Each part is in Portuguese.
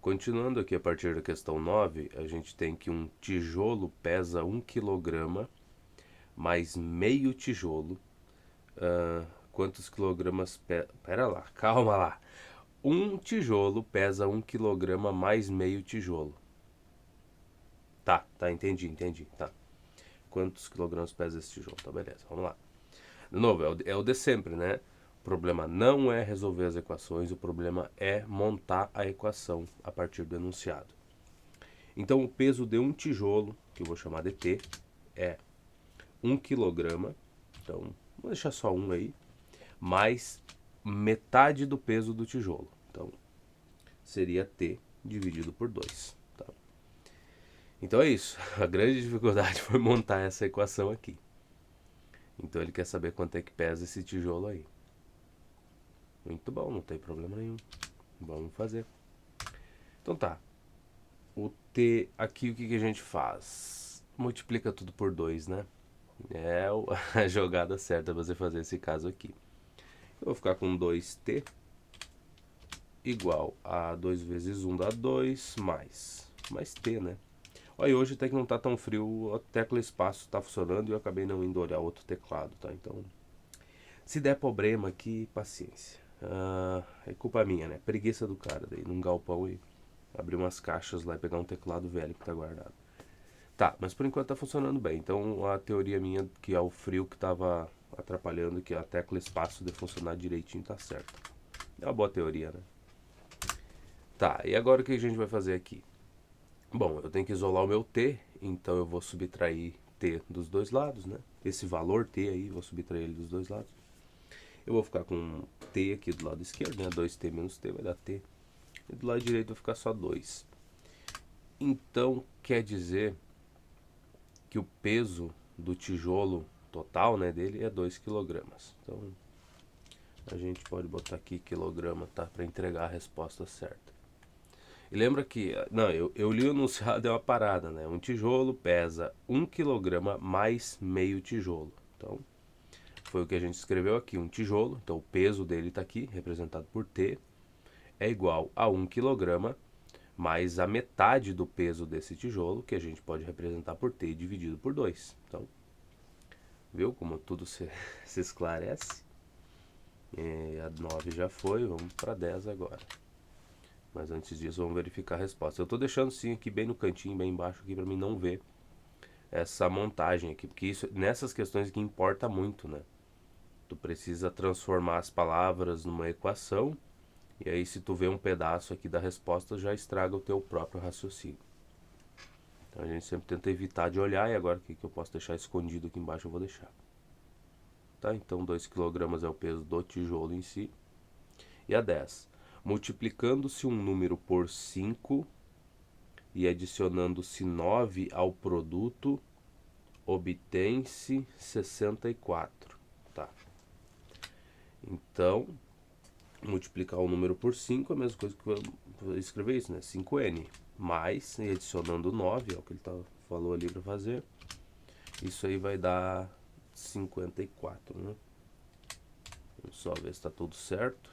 Continuando aqui a partir da questão 9, a gente tem que um tijolo pesa 1 kg mais meio tijolo. Quantos quilogramas... Pera lá, calma lá. Um tijolo pesa 1 kg mais meio tijolo. Tá, entendi, tá. Quantos quilogramas pesa esse tijolo? Tá, beleza, vamos lá. De novo, é o de sempre, né? O problema não é resolver as equações, o problema é montar a equação a partir do enunciado. Então, o peso de um tijolo, que eu vou chamar de T, é 1 kg. Então, vou deixar só 1 aí. Mais metade do peso do tijolo. Então, seria T dividido por 2. Tá? Então é isso. A grande dificuldade foi montar essa equação aqui. Então ele quer saber quanto é que pesa esse tijolo aí. Muito bom, não tem problema nenhum. Vamos fazer. Então tá. O T aqui, o que, que a gente faz? Multiplica tudo por 2, né? É a jogada certa você fazer esse caso aqui. Eu vou ficar com 2T igual a 2 vezes 1 dá 2 mais T, né? Olha, hoje até que não tá tão frio, a tecla espaço tá funcionando e eu acabei não indo olhar outro teclado, tá? Então, se der problema aqui, paciência. É culpa minha, né? Preguiça do cara daí, num galpão e abrir umas caixas lá e pegar um teclado velho que tá guardado. Tá, mas por enquanto tá funcionando bem. Então a teoria minha que é o frio que tava atrapalhando que a tecla espaço de funcionar direitinho tá certa. É uma boa teoria, né? Tá, e agora o que a gente vai fazer aqui? Bom, eu tenho que isolar o meu T, então eu vou subtrair T dos dois lados, né? Esse valor T aí, vou subtrair ele dos dois lados. Eu vou ficar com T aqui do lado esquerdo, né? 2T menos T vai dar T. E do lado direito vai ficar só 2. Então, quer dizer que o peso do tijolo total, né, dele é 2 kg. Então, a gente pode botar aqui quilograma, tá? Para entregar a resposta certa. E lembra que, não, eu li o enunciado, é uma parada, né? Um tijolo pesa 1 kg mais meio tijolo. Então, foi o que a gente escreveu aqui, um tijolo. Então, o peso dele está aqui, representado por T, é igual a 1 kg mais a metade do peso desse tijolo, que a gente pode representar por T dividido por 2. Então, viu como tudo se esclarece? A 9 já foi, vamos para 10 agora. Mas antes disso, vamos verificar a resposta. Eu estou deixando sim aqui bem no cantinho, bem embaixo, aqui para mim não ver essa montagem aqui, porque isso nessas questões que importa muito, né? Tu precisa transformar as palavras numa equação, e aí se tu vê um pedaço aqui da resposta, já estraga o teu próprio raciocínio. Então a gente sempre tenta evitar de olhar, e agora o que eu posso deixar escondido aqui embaixo eu vou deixar. Tá? Então 2 kg é o peso do tijolo em si. E a 10. Multiplicando-se um número por 5 e adicionando-se 9 ao produto, obtém-se 64. Tá. Então, multiplicar o número por 5 é a mesma coisa que eu escrever isso, né? 5n. Mais, e adicionando 9, é o que ele falou ali para fazer. Isso aí vai dar 54, né? Vamos só ver se está tudo certo.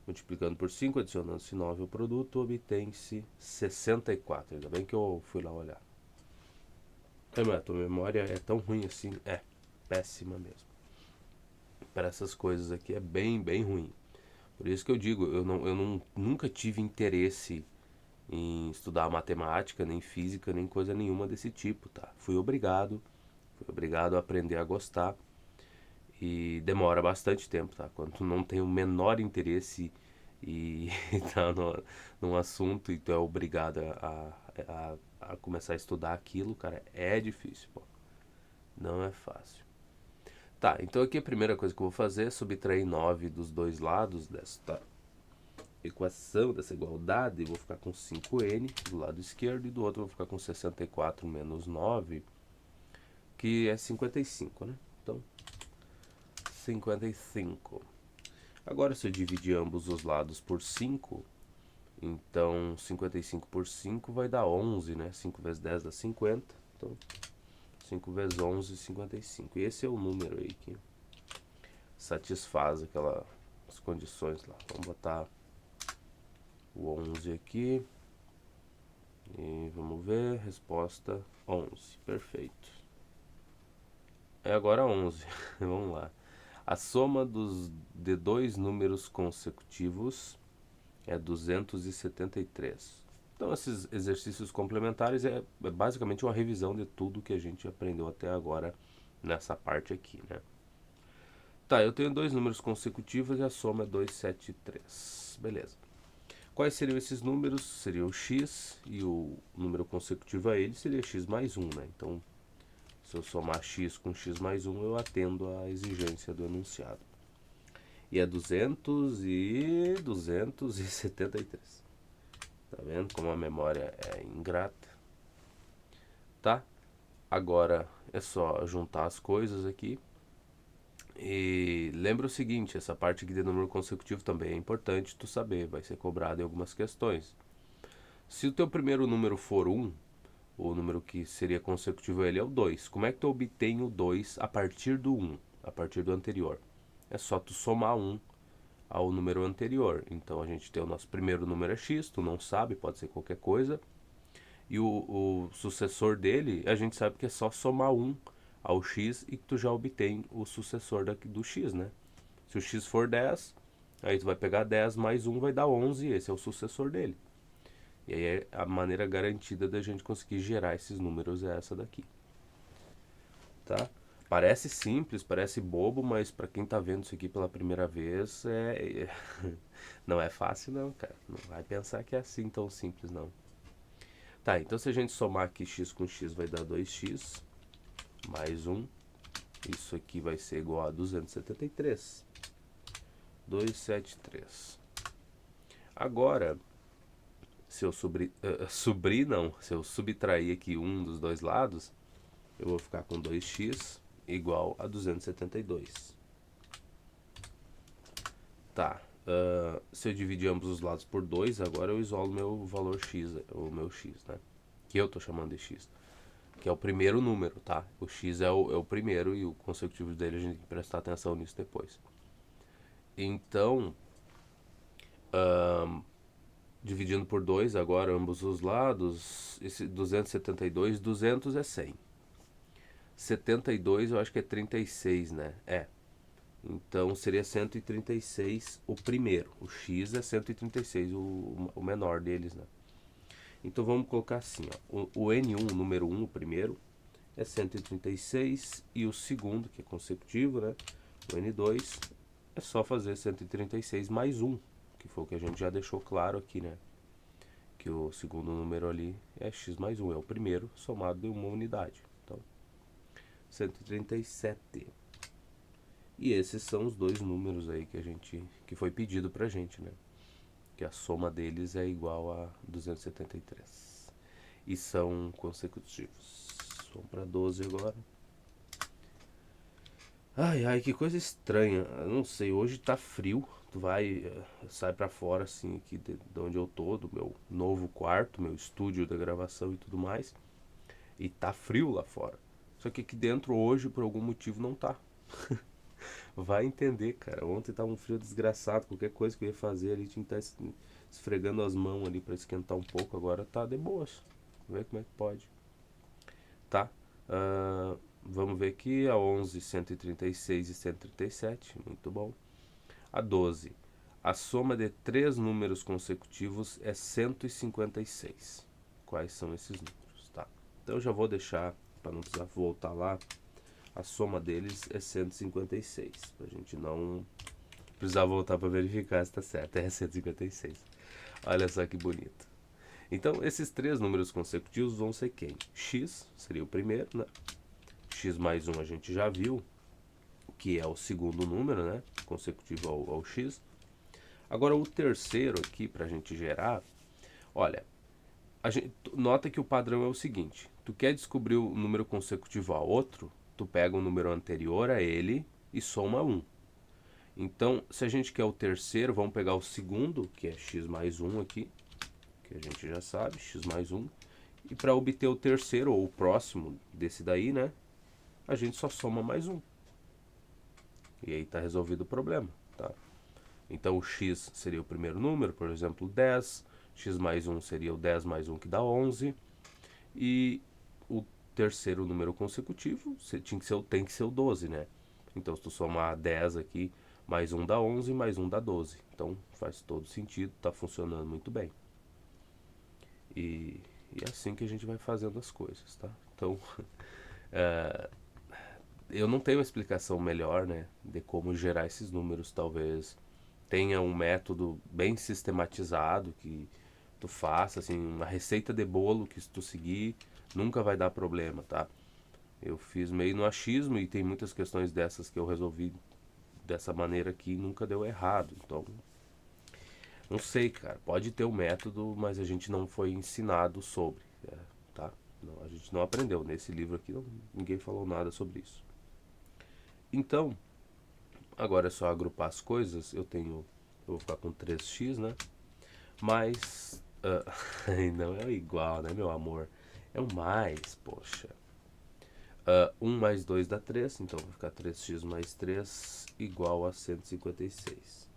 Multiplicando por 5, adicionando-se 9 ao produto, obtém-se 64. Ainda bem que eu fui lá olhar. A tua memória é tão ruim assim? É, péssima mesmo. Para essas coisas aqui é bem, bem ruim. Por isso que eu digo, nunca tive interesse em estudar matemática, nem física, nem coisa nenhuma desse tipo, tá? Fui obrigado a aprender a gostar e demora bastante tempo, tá? Quando tu não tem o menor interesse e tá num assunto e tu é obrigado a começar a estudar aquilo, cara, é difícil, pô. Não é fácil. Tá, então aqui a primeira coisa que eu vou fazer é subtrair 9 dos dois lados desta equação, dessa igualdade. Eu vou ficar com 5n do lado esquerdo e do outro eu vou ficar com 64 menos 9, que é 55, né? Então, 55. Agora, se eu dividir ambos os lados por 5, então 55 por 5 vai dar 11, né? 5 vezes 10 dá 50. Então, 5 vezes 11, 55. E esse é o número aí que satisfaz aquelas condições lá. Vamos botar o o 11 aqui. E vamos ver, resposta 11, perfeito. É agora 11, vamos lá. A soma de dois números consecutivos é 273. Então esses exercícios complementares é basicamente uma revisão de tudo que a gente aprendeu até agora nessa parte aqui, né? Tá, eu tenho dois números consecutivos e a soma é 273. Beleza. Quais seriam esses números? Seria o x e o número consecutivo a ele seria x mais 1, né? Então, se eu somar x com x mais 1, eu atendo à exigência do enunciado. E é 273. Tá vendo como a memória é ingrata? Tá? Agora é só juntar as coisas aqui. E lembra o seguinte, essa parte aqui de número consecutivo também é importante tu saber, vai ser cobrado em algumas questões. Se o teu primeiro número for 1, o número que seria consecutivo a ele é o 2. Como é que tu obtém o 2 a partir do 1, a partir do anterior? É só tu somar 1 ao número anterior. Então a gente tem o nosso primeiro número é x, tu não sabe, pode ser qualquer coisa. E o sucessor dele, a gente sabe que é só somar 1 ao x e que tu já obtém o sucessor do x, né? Se o x for 10, aí tu vai pegar 10 mais 1 vai dar 11, esse é o sucessor dele. E aí é a maneira garantida da gente conseguir gerar esses números é essa daqui. Tá? Parece simples, parece bobo, mas para quem tá vendo isso aqui pela primeira vez, não é fácil não, cara. Não vai pensar que é assim tão simples não. Tá, então se a gente somar aqui x com x vai dar 2x mais 1. Isso aqui vai ser igual a 273. 273. Agora, se eu se eu subtrair aqui um dos dois lados, eu vou ficar com 2x igual a 272. Tá, se eu dividir ambos os lados por 2, agora eu isolo meu valor x, o meu x, né? Que eu tô chamando de x. Que é o primeiro número, tá? O x é o primeiro e o consecutivo dele a gente tem que prestar atenção nisso depois. Então, dividindo por 2 agora ambos os lados, esse 272, 200 é 100. 72 eu acho que é 36, né? É. Então seria 136 o primeiro. O x é 136, o menor deles, né? Então vamos colocar assim, ó. O N1, o número 1, o primeiro, é 136 e o segundo, que é consecutivo, né? O N2 é só fazer 136 mais 1, que foi o que a gente já deixou claro aqui, né? Que o segundo número ali é x mais 1, é o primeiro somado em uma unidade. Então, 137. E esses são os dois números aí que foi pedido pra gente, né? Que a soma deles é igual a 273. E são consecutivos. Vamos para 12 agora. Ai, ai, que coisa estranha. Eu não sei, hoje tá frio. Tu sai pra fora assim aqui de onde eu tô, do meu novo quarto, meu estúdio da gravação e tudo mais. E tá frio lá fora. Só que aqui dentro hoje, por algum motivo, não tá. Vai entender, cara. Ontem tava um frio desgraçado. Qualquer coisa que eu ia fazer ali tinha que estar esfregando as mãos ali pra esquentar um pouco. Agora tá de boas. Vamos ver como é que pode. Tá? Vamos ver aqui a 11, 136 e 137. Muito bom. A 12. A soma de três números consecutivos é 156. Quais são esses números? Tá? Então eu já vou deixar, para não precisar voltar lá, a soma deles é 156. Pra gente não precisar voltar para verificar se está certo. É 156. Olha só que bonito. Então esses três números consecutivos vão ser quem? X seria o primeiro, né? X mais 1 a gente já viu, que é o segundo número, né? Consecutivo ao x. Agora o terceiro aqui para a gente gerar, olha, nota que o padrão é o seguinte: tu quer descobrir o número consecutivo a outro, tu pega o número anterior a ele e soma 1. Então, se a gente quer o terceiro, vamos pegar o segundo, que é x mais 1 aqui, que a gente já sabe, x mais 1. E para obter o terceiro, ou o próximo desse daí, né, a gente só soma mais 1. E aí está resolvido o problema, tá? Então o x seria o primeiro número, por exemplo, 10. x mais 1 seria o 10 mais 1 que dá 11. E o terceiro número consecutivo tem que ser o 12, né? Então se tu somar 10 aqui, mais 1 dá 11, mais 1 dá 12. Então faz todo sentido, está funcionando muito bem. E é assim que a gente vai fazendo as coisas, tá? Então, eu não tenho uma explicação melhor, né, de como gerar esses números. Talvez tenha um método bem sistematizado que tu faça, assim, uma receita de bolo que se tu seguir nunca vai dar problema, tá? Eu fiz meio no achismo e tem muitas questões dessas que eu resolvi dessa maneira que nunca deu errado. Então, não sei, cara. Pode ter um método, mas a gente não foi ensinado sobre, tá? Não, a gente não aprendeu. Nesse livro aqui ninguém falou nada sobre isso. Então, agora é só agrupar as coisas. Eu vou ficar com 3x, né? Mas não é igual, né, meu amor? É um mais, poxa. 1 mais 2 dá 3, então vai ficar 3x mais 3 igual a 156.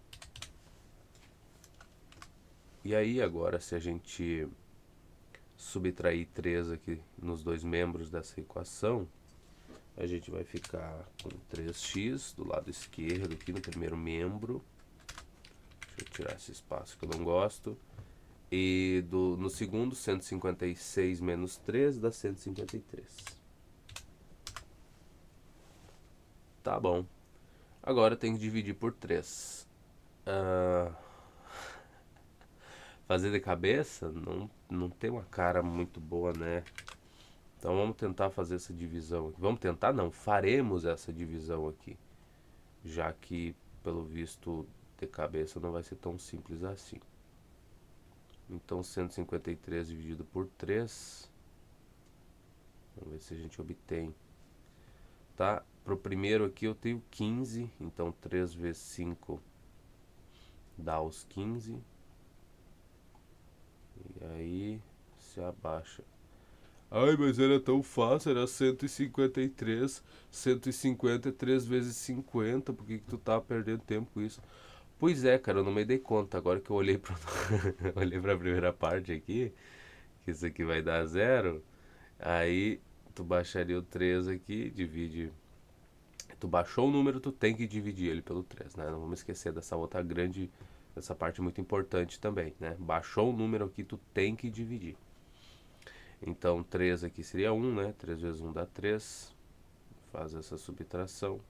E aí agora, se a gente subtrair 3 aqui nos dois membros dessa equação, a gente vai ficar com 3x do lado esquerdo aqui no primeiro membro. Deixa eu tirar esse espaço que eu não gosto. E no segundo, 156 menos 3 dá 153. Tá bom. Agora tem que dividir por 3. Fazer de cabeça não tem uma cara muito boa, né? Então vamos tentar fazer essa divisão aqui. Vamos tentar não, faremos essa divisão aqui. Já que, pelo visto, de cabeça não vai ser tão simples assim. Então 153 dividido por 3. Vamos ver se a gente obtém. Tá? Pro primeiro aqui eu tenho 15. Então 3 vezes 5 dá os 15. E aí se abaixa. Ai, mas era tão fácil, era 153. 150 é 3 vezes 50. Por que tu tá perdendo tempo com isso? Pois é, cara, eu não me dei conta. Agora que eu olhei olhei pra primeira parte aqui, que isso aqui vai dar zero. Aí tu baixaria o 3 aqui, divide. Tu baixou o número, tu tem que dividir ele pelo 3, né? Não vamos esquecer dessa outra grande, essa parte muito importante também, né? Baixou o número aqui, tu tem que dividir. Então 3 aqui seria 1, né? 3 vezes 1 dá 3. Faz essa subtração.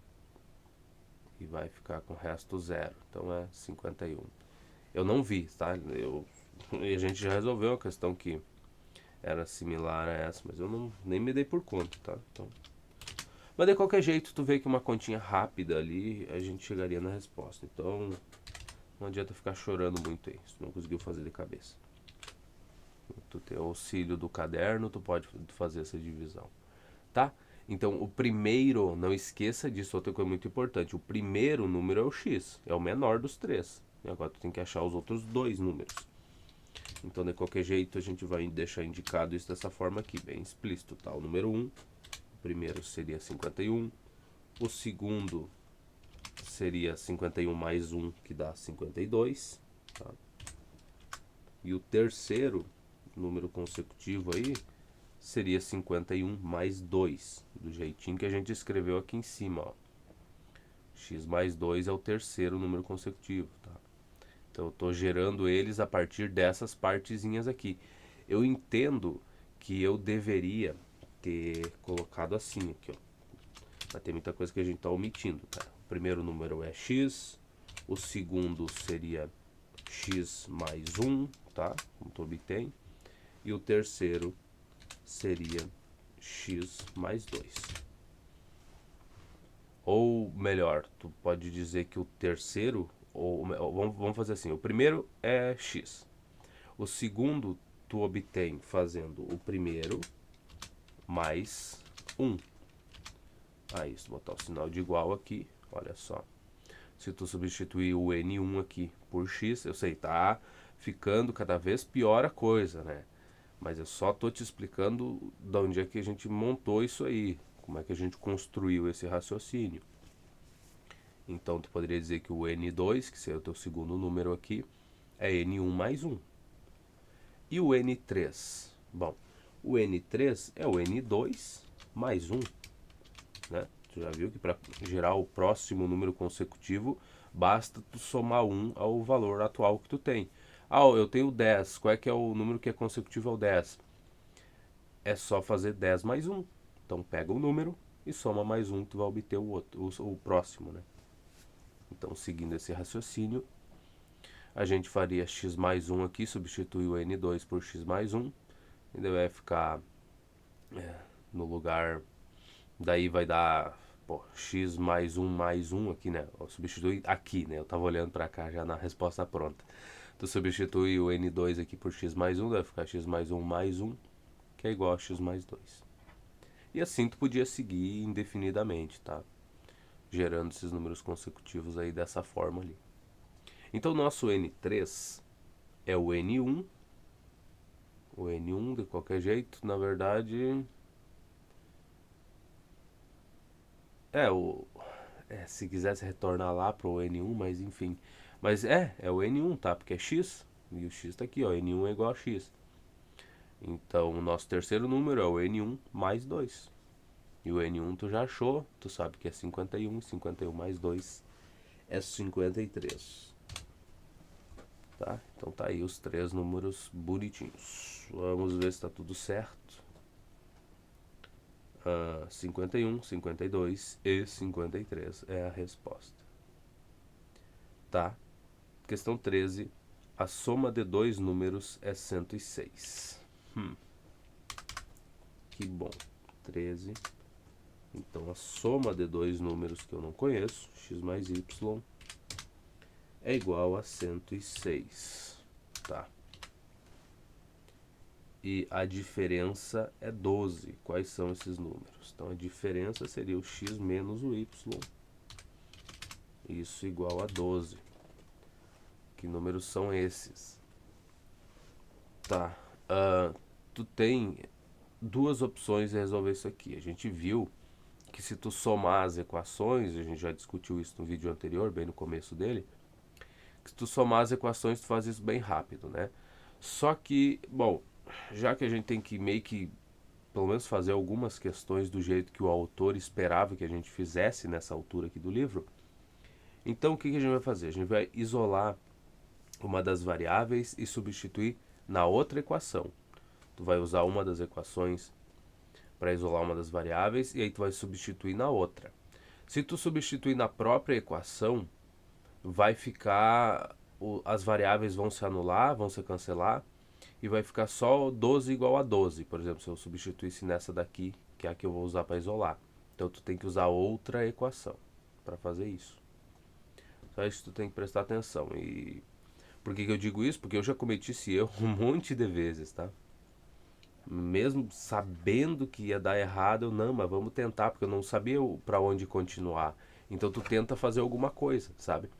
E vai ficar com o resto zero. Então é 51. Eu não vi, tá? E a gente já resolveu a questão que era similar a essa, mas eu nem me dei por conta, tá? Então, mas de qualquer jeito, tu vê que uma continha rápida ali, a gente chegaria na resposta. Então, não adianta ficar chorando muito aí, se tu não conseguiu fazer de cabeça. Tu tem o auxílio do caderno, tu pode fazer essa divisão, tá? Então, o primeiro, não esqueça disso, outra coisa muito importante. O primeiro número é o x, é o menor dos três. E agora tu tem que achar os outros dois números. Então, de qualquer jeito, a gente vai deixar indicado isso dessa forma aqui, bem explícito, tá? O número 1, o primeiro seria 51, o segundo seria 51 mais 1, que dá 52, tá? E o terceiro número consecutivo aí seria 51 mais 2, do jeitinho que a gente escreveu aqui em cima, ó. X mais 2 é o terceiro número consecutivo, tá? Então eu estou gerando eles a partir dessas partezinhas aqui. Eu entendo que eu deveria ter colocado assim aqui, ó. Mas tem muita coisa que a gente está omitindo, tá? O primeiro número é x, o segundo seria x mais 1, tá? Como tu obtém. E o terceiro seria x mais 2. Ou melhor, tu pode dizer que o terceiro, ou vamos fazer assim, o primeiro é x. O segundo tu obtém fazendo o primeiro mais 1. Aí, se tu botar o sinal de igual aqui, olha só. Se tu substituir o N1 aqui por x, eu sei, tá ficando cada vez pior a coisa, né? Mas eu só tô te explicando de onde é que a gente montou isso aí, como é que a gente construiu esse raciocínio. Então tu poderia dizer que o N2, que seria o teu segundo número aqui, é N1 mais 1. E o N3? Bom, o N3 é o N2 mais 1, né? Tu já viu que para gerar o próximo número consecutivo, basta tu somar 1 ao valor atual que tu tem. Ah, eu tenho 10. Qual é que é o número que é consecutivo ao 10? É só fazer 10 mais 1. Então pega o número e soma mais 1, tu vai obter o outro, o próximo, né? Então, seguindo esse raciocínio, a gente faria x mais 1 aqui, substitui o N2 por x mais 1, e daí vai ficar no lugar, daí vai dar x mais 1 aqui, né? Eu substitui aqui, né? Eu tava olhando para cá já na resposta pronta. Tu substitui o N2 aqui por x mais 1, vai ficar x mais 1, que é igual a x mais 2. E assim tu podia seguir indefinidamente, tá? Gerando esses números consecutivos aí dessa forma ali. Então, o nosso N3 é o N1. O N1, de qualquer jeito, na verdade... se quisesse retornar lá para o N1, mas enfim. Mas é o N1, tá? Porque é x, e o x tá aqui, ó. N1 é igual a x. Então, o nosso terceiro número é o N1 mais 2. E o N1 tu já achou, tu sabe que é 51, 51 mais 2 é 53. Tá? Então tá aí os três números bonitinhos. Vamos ver se tá tudo certo. 51, 52 e 53 é a resposta. Tá? Questão 13. A soma de dois números é 106. Que bom. 13. Então a soma de dois números que eu não conheço, x mais y, é igual a 106. Tá? E a diferença é 12. Quais são esses números? Então a diferença seria o x menos o y. Isso igual a 12. Que números são esses? Tá. Tu tem duas opções de resolver isso aqui. A gente viu que se tu somar as equações, a gente já discutiu isso no vídeo anterior, bem no começo dele, que se tu somar as equações, tu faz isso bem rápido, né? Só que, bom, já que a gente tem que meio que, pelo menos fazer algumas questões do jeito que o autor esperava que a gente fizesse nessa altura aqui do livro, então o que a gente vai fazer? A gente vai isolar uma das variáveis e substituir na outra equação. Tu vai usar uma das equações para isolar uma das variáveis e aí tu vai substituir na outra. Se tu substituir na própria equação, vai ficar, as variáveis vão se anular, vão se cancelar e vai ficar só 12 igual a 12. Por exemplo, se eu substituísse nessa daqui, que é a que eu vou usar para isolar. Então tu tem que usar outra equação para fazer isso. Só isso tu tem que prestar atenção. E por que eu digo isso? Porque eu já cometi esse erro um monte de vezes, tá? Mesmo sabendo que ia dar errado, eu não, mas vamos tentar, porque eu não sabia para onde continuar. Então tu tenta fazer alguma coisa, sabe?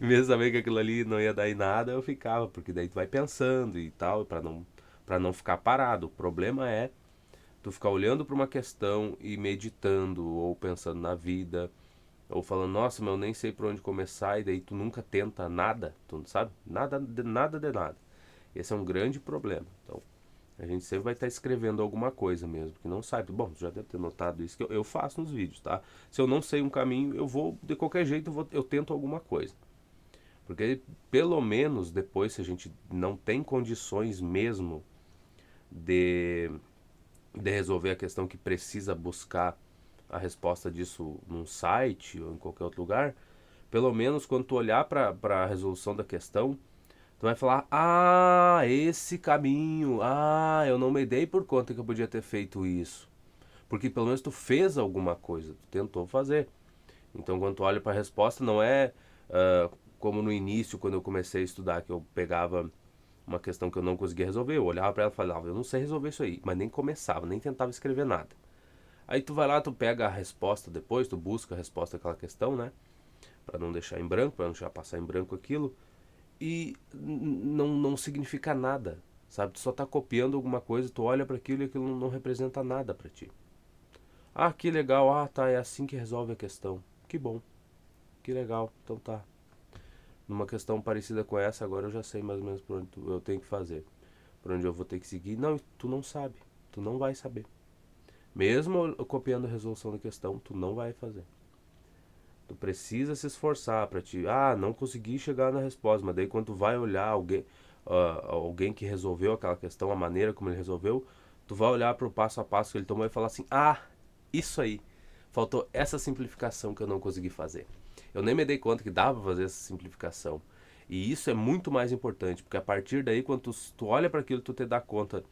Mesmo sabendo que aquilo ali não ia dar em nada, eu ficava, porque daí tu vai pensando e tal, para não ficar parado. O problema é tu ficar olhando para uma questão e meditando ou pensando na vida, ou falando, nossa, mas eu nem sei por onde começar, e daí tu nunca tenta nada, tu não sabe? Nada de nada de nada. Esse é um grande problema. Então, a gente sempre vai estar escrevendo alguma coisa mesmo, que não sabe. Bom, já deve ter notado isso que eu faço nos vídeos, tá? Se eu não sei um caminho, eu vou, de qualquer jeito, eu tento alguma coisa. Porque pelo menos depois, se a gente não tem condições mesmo de resolver a questão que precisa buscar a resposta disso num site ou em qualquer outro lugar, pelo menos quando tu olhar para a resolução da questão, tu vai falar, esse caminho, eu não me dei por conta que eu podia ter feito isso. Porque pelo menos tu fez alguma coisa, tu tentou fazer. Então quando tu olha para a resposta, não é como no início, quando eu comecei a estudar, que eu pegava uma questão que eu não conseguia resolver, eu olhava para ela e falava, eu não sei resolver isso aí, mas nem começava, nem tentava escrever nada. Aí tu vai lá, tu pega a resposta depois, tu busca a resposta daquela questão, né? Para não deixar em branco, para não deixar passar em branco aquilo, e não significa nada, sabe? Tu só tá copiando alguma coisa, tu olha para aquilo e aquilo não representa nada para ti. Que legal, tá, é assim que resolve a questão. Que bom, que legal, então tá. numa questão parecida com essa, agora eu já sei mais ou menos por onde eu tenho que fazer, por onde eu vou ter que seguir. Não, tu não sabe, tu não vai saber. Mesmo eu copiando a resolução da questão, tu não vai fazer. Tu precisa se esforçar para te, não consegui chegar na resposta, mas daí quando tu vai olhar alguém que resolveu aquela questão, a maneira como ele resolveu, tu vai olhar para o passo a passo que ele tomou e falar assim: isso aí, faltou essa simplificação que eu não consegui fazer. Eu nem me dei conta que dava pra fazer essa simplificação. E isso é muito mais importante, porque a partir daí, quando tu olha para aquilo, tu te dá conta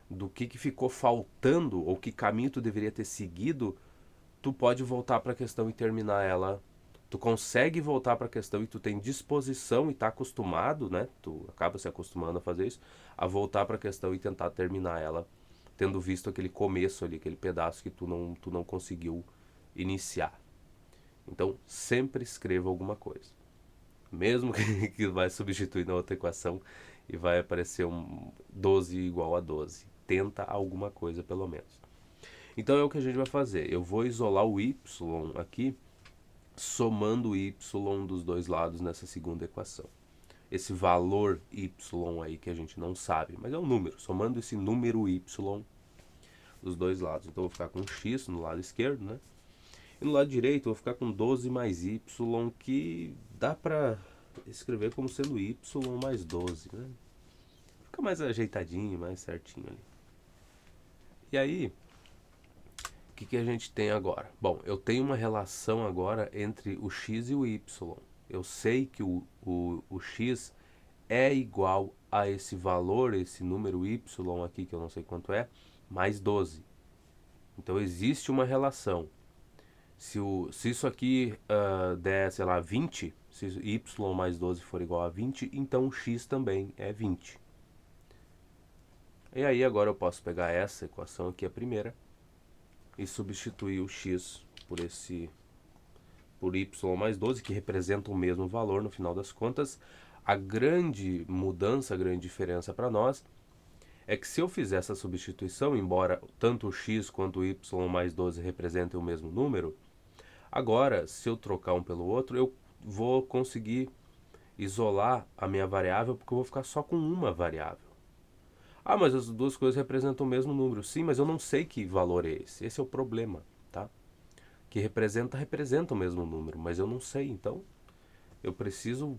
do que ficou faltando, ou que caminho tu deveria ter seguido, tu pode voltar para a questão e terminar ela. Tu consegue voltar para a questão e tu tem disposição e tá acostumado, né? Tu acaba se acostumando a fazer isso, a voltar para a questão e tentar terminar ela, tendo visto aquele começo ali, aquele pedaço que tu não conseguiu iniciar. Então, sempre escreva alguma coisa. Mesmo que vai substituir na outra equação e vai aparecer um 12 igual a 12. Tenta alguma coisa pelo menos. Então é o que a gente vai fazer. Eu vou isolar o y aqui, somando o y dos dois lados nessa segunda equação. Esse valor y aí que a gente não sabe, mas é um número. Somando esse número y dos dois lados. Então eu vou ficar com x no lado esquerdo, né? E no lado direito eu vou ficar com 12 mais y, que dá pra escrever como sendo y mais 12, né? Fica mais ajeitadinho, mais certinho ali. E aí, o que a gente tem agora? Bom, eu tenho uma relação agora entre o x e o y. Eu sei que o x é igual a esse valor, esse número y aqui, que eu não sei quanto é, mais 12. Então existe uma relação. Se isso aqui der, sei lá, 20, se y mais 12 for igual a 20, então o x também é 20. E aí agora eu posso pegar essa equação aqui, a primeira, e substituir o x por y mais 12, que representa o mesmo valor no final das contas. A grande mudança, a grande diferença para nós é que se eu fizer essa substituição, embora tanto o x quanto o y mais 12 representem o mesmo número, agora, se eu trocar um pelo outro, eu vou conseguir isolar a minha variável, porque eu vou ficar só com uma variável. Mas as duas coisas representam o mesmo número. Sim, mas eu não sei que valor é esse. Esse é o problema, tá? Que representa o mesmo número, mas eu não sei. Então, eu preciso,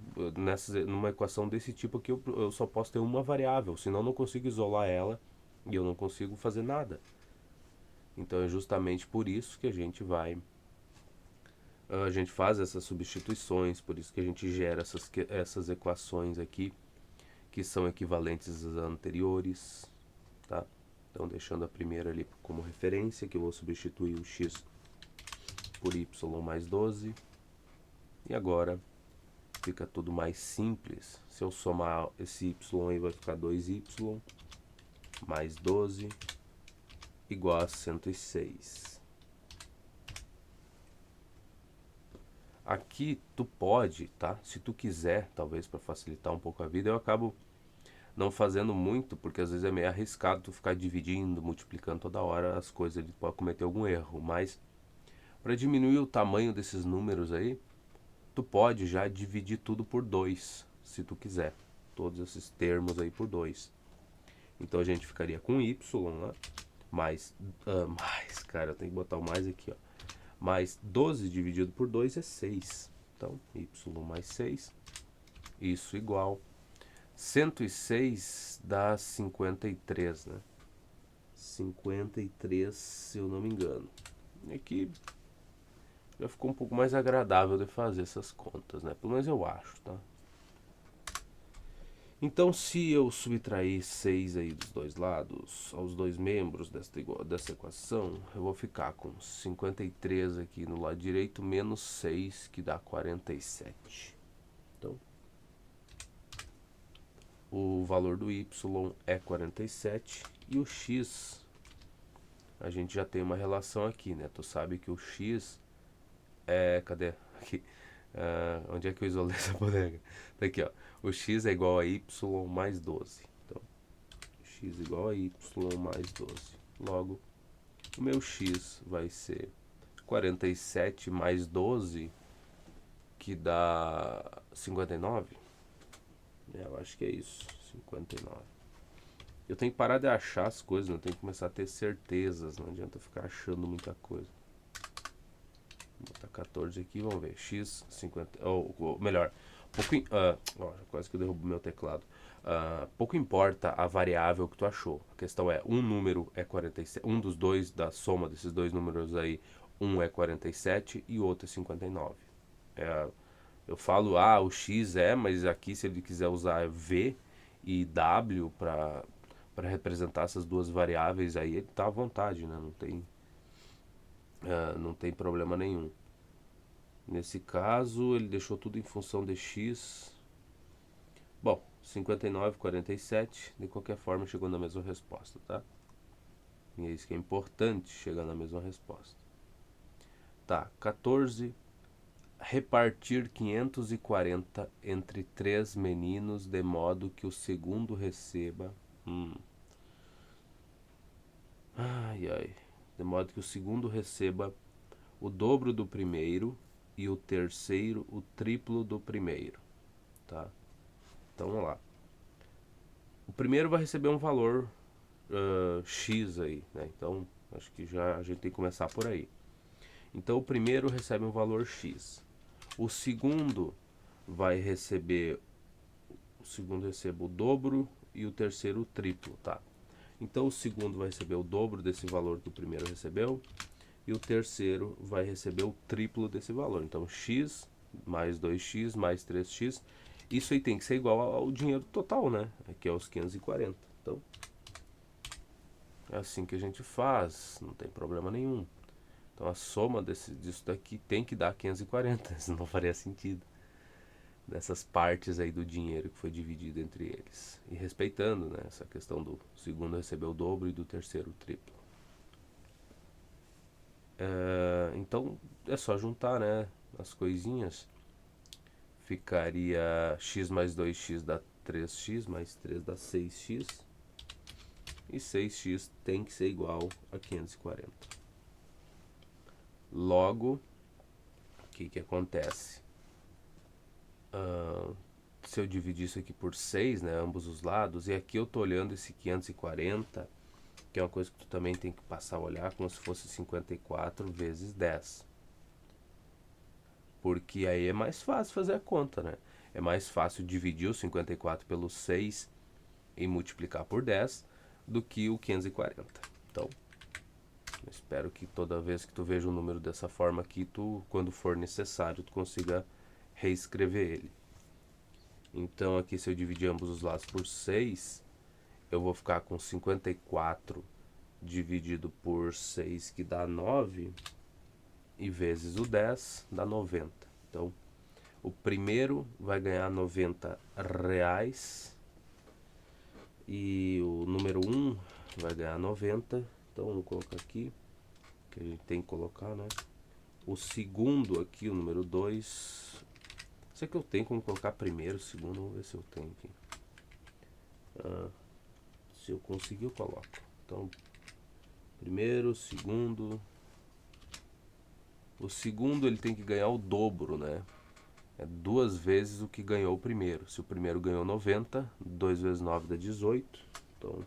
numa equação desse tipo aqui, eu só posso ter uma variável, senão eu não consigo isolar ela e eu não consigo fazer nada. Então, é justamente por isso que a gente faz essas substituições, por isso que a gente gera essas equações aqui, que são equivalentes às anteriores, tá? Então, deixando a primeira ali como referência, que eu vou substituir o x por y mais 12. E agora fica tudo mais simples. Se eu somar esse y aí, vai ficar 2y mais 12 igual a 106. Aqui tu pode, tá? Se tu quiser, talvez para facilitar um pouco a vida, eu acabo não fazendo muito, porque às vezes é meio arriscado tu ficar dividindo, multiplicando toda hora as coisas, ele pode cometer algum erro, mas para diminuir o tamanho desses números aí, tu pode já dividir tudo por 2, se tu quiser, todos esses termos aí por 2. Então a gente ficaria com y, né? Mais, cara, eu tenho que botar o mais aqui, ó. Mais 12 dividido por 2 é 6. Então, y mais 6, isso igual 106 dá 53, né? 53, se eu não me engano. E aqui já ficou um pouco mais agradável de fazer essas contas, né? Pelo menos eu acho, tá? Então, se eu subtrair 6 aí dos dois lados, aos dois membros dessa equação, eu vou ficar com 53 aqui no lado direito, menos 6, que dá 47. Então, o valor do y é 47 e o x, a gente já tem uma relação aqui, né? Tu sabe que o x é... Cadê? Aqui. Onde é que eu isolei essa bodega? Tá aqui, ó. O x é igual a y mais 12. Então, x igual a y mais 12. Logo, o meu x vai ser 47 mais 12, que dá 59? Eu acho que é isso, 59. Eu tenho que parar de achar as coisas, né? Eu tenho que começar a ter certezas, não adianta ficar achando muita coisa. Vou botar 14 aqui, vamos ver, x 50, ou melhor, quase que eu derrubo meu teclado. Pouco importa a variável que tu achou, a questão é, um número é 47, um dos dois, da soma desses dois números aí, um é 47 e o outro é 59. Eu falo, o x mas aqui se ele quiser usar v e w para representar essas duas variáveis aí, ele tá à vontade, né? Não tem problema nenhum. Nesse caso, ele deixou tudo em função de x. Bom, 59, 47, de qualquer forma chegou na mesma resposta, tá? E é isso que é importante, chegar na mesma resposta. Tá, 14. Repartir 540 entre 3 meninos de modo que o segundo receba... Ai, ai. De modo que o segundo receba o dobro do primeiro e o terceiro o triplo do primeiro, tá? Então vamos lá. O primeiro vai receber um valor X aí, né? Então acho que já a gente tem que começar por aí. Então o primeiro recebe um valor X. O segundo vai receber recebe o dobro e o terceiro o triplo, tá? Então o segundo vai receber o dobro desse valor que o primeiro recebeu e o terceiro vai receber o triplo desse valor. Então x mais 2x mais 3x, isso aí tem que ser igual ao dinheiro total, né? Aqui é os 540. Então é assim que a gente faz, não tem problema nenhum. Então a soma disso daqui tem que dar 540, senão não faria sentido. Dessas partes aí do dinheiro que foi dividido entre eles. E respeitando, né, essa questão do segundo receber o dobro e do terceiro o triplo. Então é só juntar, né, as coisinhas. Ficaria x mais 2x dá 3x, mais 3 dá 6x. E 6x tem que ser igual a 540. Logo, o que acontece? Se eu dividir isso aqui por 6, né, ambos os lados, e aqui eu tô olhando esse 540, que é uma coisa que tu também tem que passar a olhar como se fosse 54 vezes 10. Porque aí é mais fácil fazer a conta, né? É mais fácil dividir o 54 pelo 6 e multiplicar por 10 do que o 540. Então, eu espero que toda vez que tu veja um número dessa forma aqui, tu, quando for necessário, tu consiga reescrever ele. Então aqui, se eu dividir ambos os lados por 6, eu vou ficar com 54 dividido por 6, que dá 9, e vezes o 10 dá 90. Então o primeiro vai ganhar 90 reais e o número 1 vai ganhar 90. Então vamos colocar aqui, que a gente tem que colocar, né? O segundo aqui, o número 2, será que eu tenho como colocar primeiro, segundo? Vamos ver se eu tenho aqui. Se eu conseguir, eu coloco. Então, primeiro, segundo. O segundo ele tem que ganhar o dobro, né? É 2 vezes o que ganhou o primeiro. Se o primeiro ganhou 90, 2 vezes 9 dá 18. Então,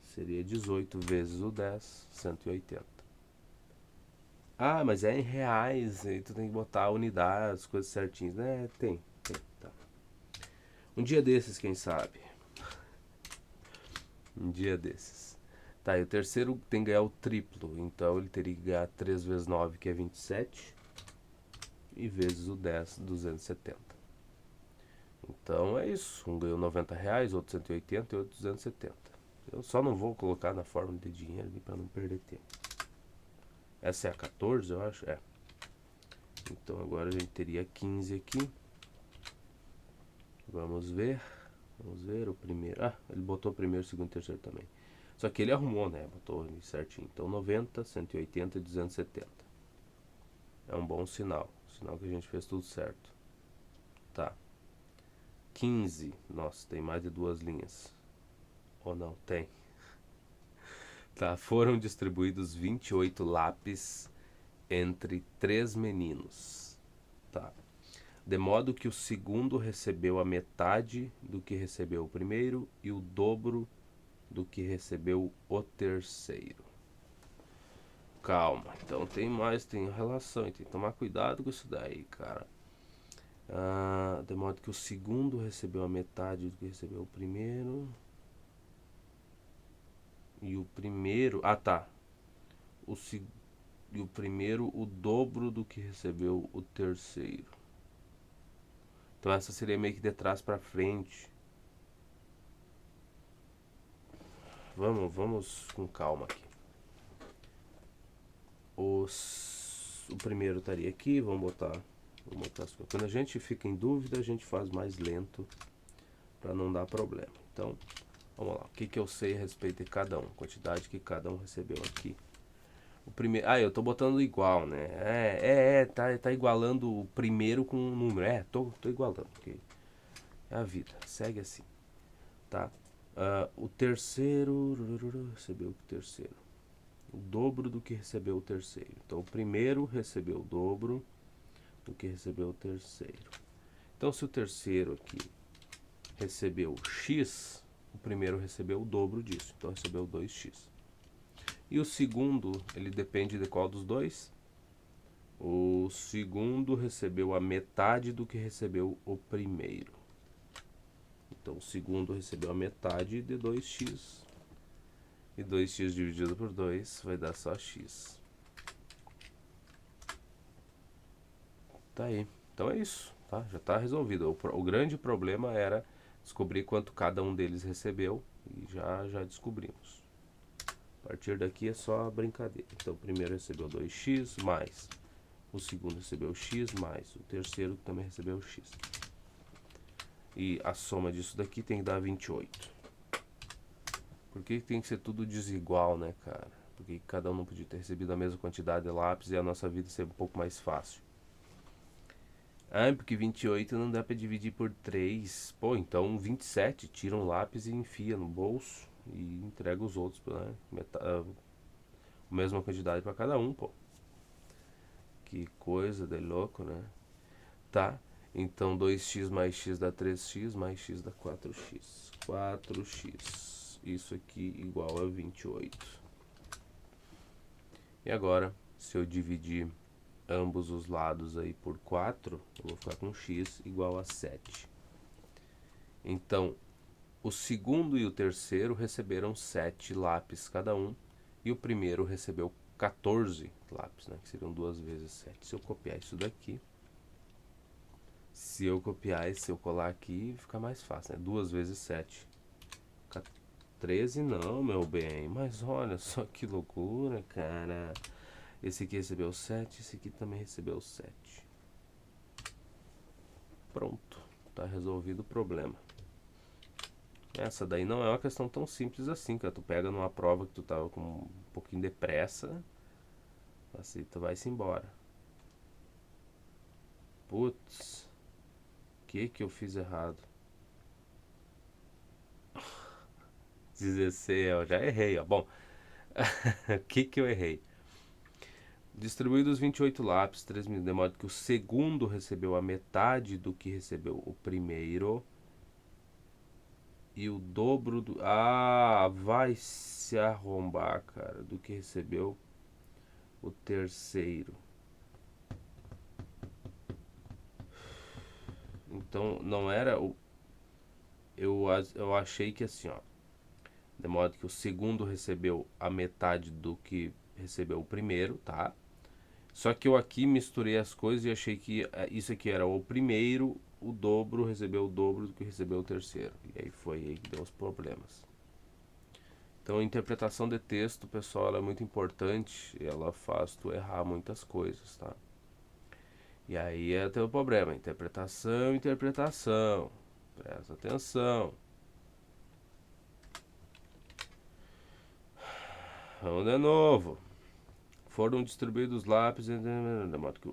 seria 18 vezes o 10, 180. Mas é em reais, aí tu tem que botar a unidade, as coisas certinhas, né? Tem, tá. Um dia desses, quem sabe? Um dia desses. Tá, e o terceiro tem que ganhar o triplo, então ele teria que ganhar 3 vezes 9, que é 27, e vezes o 10, 270. Então é isso, um ganhou 90 reais, outro 180 e outro 270. Eu só não vou colocar na forma de dinheiro ali para não perder tempo. Essa é a 14, eu acho? É. Então agora a gente teria 15 aqui. Vamos ver o primeiro. Ele botou o primeiro, segundo e terceiro também. Só que ele arrumou, né? Botou certinho. Então 90, 180 e 270. É um bom sinal. Sinal que a gente fez tudo certo. Tá. 15. Nossa, tem mais de 2 linhas. Ou não? Tem. Tá. Foram distribuídos 28 lápis entre 3 meninos. Tá. De modo que o segundo recebeu a metade do que recebeu o primeiro e o dobro do que recebeu o terceiro. Calma, então tem relação, tem que tomar cuidado com isso daí, cara. De modo que o segundo recebeu a metade do que recebeu o primeiro. E o primeiro. Ah, tá. E o primeiro o dobro do que recebeu o terceiro. Então essa seria meio que de trás para frente. Vamos com calma aqui. O primeiro estaria aqui, vamos botar as coisas. Quando a gente fica em dúvida, a gente faz mais lento para não dar problema. Então, vamos lá. O que eu sei a respeito de cada um? A quantidade que cada um recebeu aqui. O primeiro, eu tô botando igual, né? Tá igualando o primeiro com o número. Tô igualando, ok? É a vida, segue assim, tá? O terceiro recebeu o terceiro. O dobro do que recebeu o terceiro. Então o primeiro recebeu o dobro do que recebeu o terceiro. Então se o terceiro aqui recebeu x, o primeiro recebeu o dobro disso. Então recebeu 2x. E o segundo, ele depende de qual dos dois? O segundo recebeu a metade do que recebeu o primeiro. Então o segundo recebeu a metade de 2x. E 2x dividido por 2 vai dar só x. Tá aí. Então é isso, tá? Já está resolvido. O grande problema era descobrir quanto cada um deles recebeu. E já descobrimos. A partir daqui é só brincadeira. Então o primeiro recebeu 2x mais. O segundo recebeu x mais. O terceiro também recebeu x. E a soma disso daqui tem que dar 28. Por que tem que ser tudo desigual, né, cara? Porque cada um não podia ter recebido a mesma quantidade de lápis e a nossa vida ser um pouco mais fácil. Porque 28 não dá pra dividir por 3. Pô, então 27. Tira um lápis e enfia no bolso e entrega os outros, né? A mesma quantidade para cada um, pô. Que coisa de louco, né? Tá? Então 2x mais x dá 3x, mais x dá 4x. 4x. Isso aqui igual a 28. E agora, se eu dividir ambos os lados aí por 4, eu vou ficar com x igual a 7. Então, o segundo e o terceiro receberam 7 lápis cada um, e o primeiro recebeu 14 lápis, né, que seriam 2 vezes 7. Se eu copiar isso daqui, se eu colar aqui, fica mais fácil, né? 2 vezes 7. 13 não, meu bem, mas olha só que loucura, cara. Esse aqui recebeu 7, esse aqui também recebeu 7. Pronto, tá resolvido o problema. Essa daí não é uma questão tão simples assim, cara. Tu pega numa prova que tu tava com um pouquinho de pressa, assim, tu vai-se embora. Putz, o que eu fiz errado? 16, eu já errei, ó. Bom, o que eu errei? Distribuídos 28 lápis, 3 mil, de modo que o segundo recebeu a metade do que recebeu o primeiro. E o dobro do... vai se arrombar, cara, do que recebeu o terceiro. Então, não era o... Eu achei que assim, ó. De modo que o segundo recebeu a metade do que recebeu o primeiro, tá? Só que eu aqui misturei as coisas e achei que isso aqui era o primeiro, o dobro recebeu o dobro do que recebeu o terceiro. E aí foi aí que deu os problemas. Então a interpretação de texto, pessoal, ela é muito importante. Ela faz tu errar muitas coisas, tá? E aí é o problema. Interpretação. Presta atenção. Vamos de novo. Foram distribuídos lápis.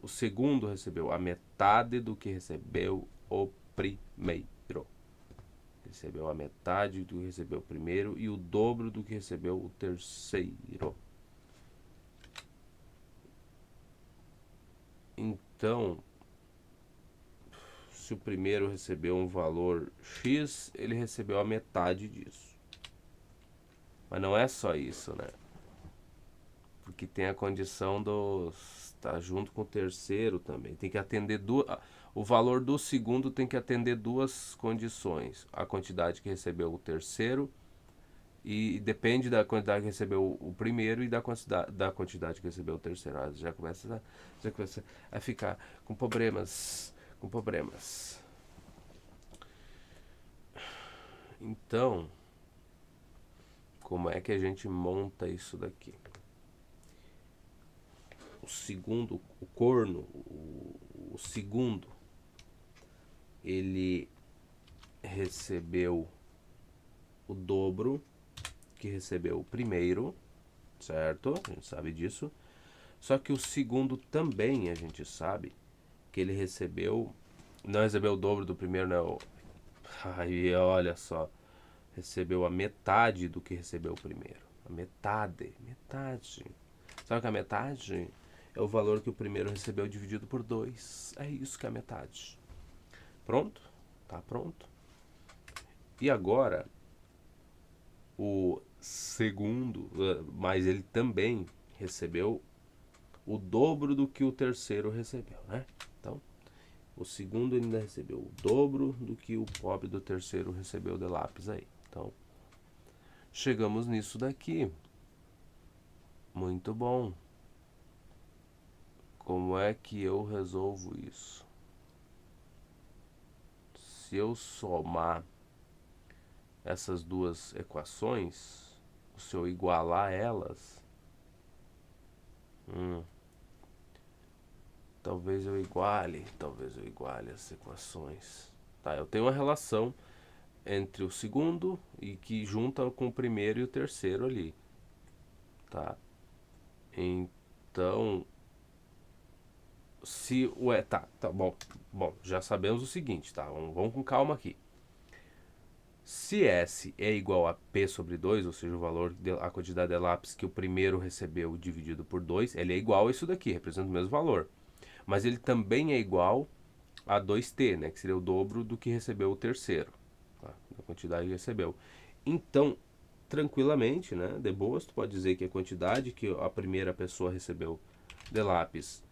O segundo recebeu a metade do que recebeu o primeiro. Recebeu a metade do que recebeu o primeiro e o dobro do que recebeu o terceiro. Então, se o primeiro recebeu um valor X, ele recebeu a metade disso. Mas não é só isso, né? Porque tem a condição tá junto com o terceiro também. Tem que atender o valor do segundo tem que atender duas condições. A quantidade que recebeu o terceiro e depende da quantidade que recebeu o primeiro e da quantidade que recebeu o terceiro. Já começa a ficar com problemas, Então, como é que a gente monta isso daqui? O segundo, o corno, o segundo, ele recebeu o dobro que recebeu o primeiro, certo? A gente sabe disso. Só que o segundo também a gente sabe que ele não recebeu o dobro do primeiro, não. Aí olha só, recebeu a metade do que recebeu o primeiro. A metade. Sabe que a metade é o valor que o primeiro recebeu dividido por 2. É isso que é a metade. Pronto? Tá pronto. E agora, o segundo, mas ele também recebeu o dobro do que o terceiro recebeu, né? Então, o segundo ele ainda recebeu o dobro do que o pobre do terceiro recebeu de lápis aí. Então, chegamos nisso daqui. Muito bom. Como é que eu resolvo isso? Se eu somar essas duas equações, se eu igualar elas, talvez eu iguale as equações. Tá, eu tenho uma relação entre o segundo e que junta com o primeiro e o terceiro ali, tá? Então, se o tá bom, já sabemos o seguinte, tá? Vamos com calma aqui. Se S é igual a P sobre 2, ou seja, o valor, a quantidade de lápis que o primeiro recebeu dividido por 2, ele é igual a isso daqui, representa o mesmo valor. Mas ele também é igual a 2T, né, que seria o dobro do que recebeu o terceiro, tá? A quantidade que recebeu. Então, tranquilamente, né, de boas, tu pode dizer que a quantidade que a primeira pessoa recebeu de lápis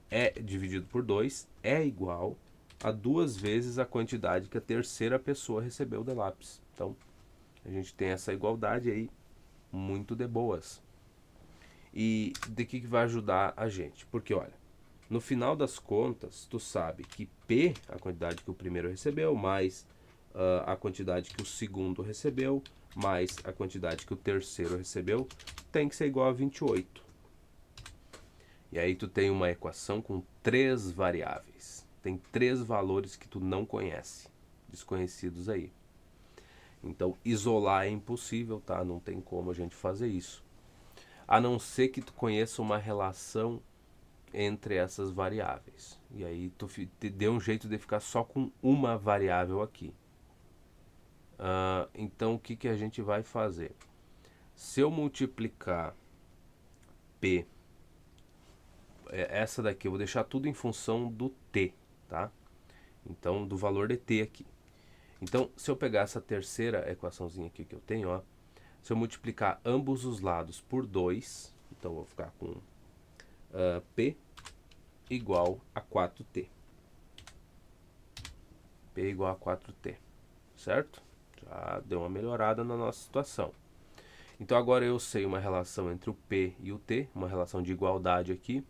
é dividido por 2 é igual a 2 vezes a quantidade que a terceira pessoa recebeu de lápis. Então, a gente tem essa igualdade aí muito de boas. E de que vai ajudar a gente? Porque, olha, no final das contas, tu sabe que P, a quantidade que o primeiro recebeu, mais a quantidade que o segundo recebeu, mais a quantidade que o terceiro recebeu, tem que ser igual a 28. E aí tu tem uma equação com 3 variáveis. Tem 3 valores que tu não conhece, desconhecidos aí. Então, isolar é impossível, tá? Não tem como a gente fazer isso. A não ser que tu conheça uma relação entre essas variáveis. E aí tu te dê um jeito de ficar só com uma variável aqui. Então, o que a gente vai fazer? Se eu multiplicar P, essa daqui eu vou deixar tudo em função do T, tá? Então, do valor de T aqui. Então, se eu pegar essa terceira equaçãozinha aqui que eu tenho, ó, se eu multiplicar ambos os lados por 2, então eu vou ficar com P igual a 4T. P igual a 4T, certo? Já deu uma melhorada na nossa situação. Então agora eu sei uma relação entre o P e o T, uma relação de igualdade aqui.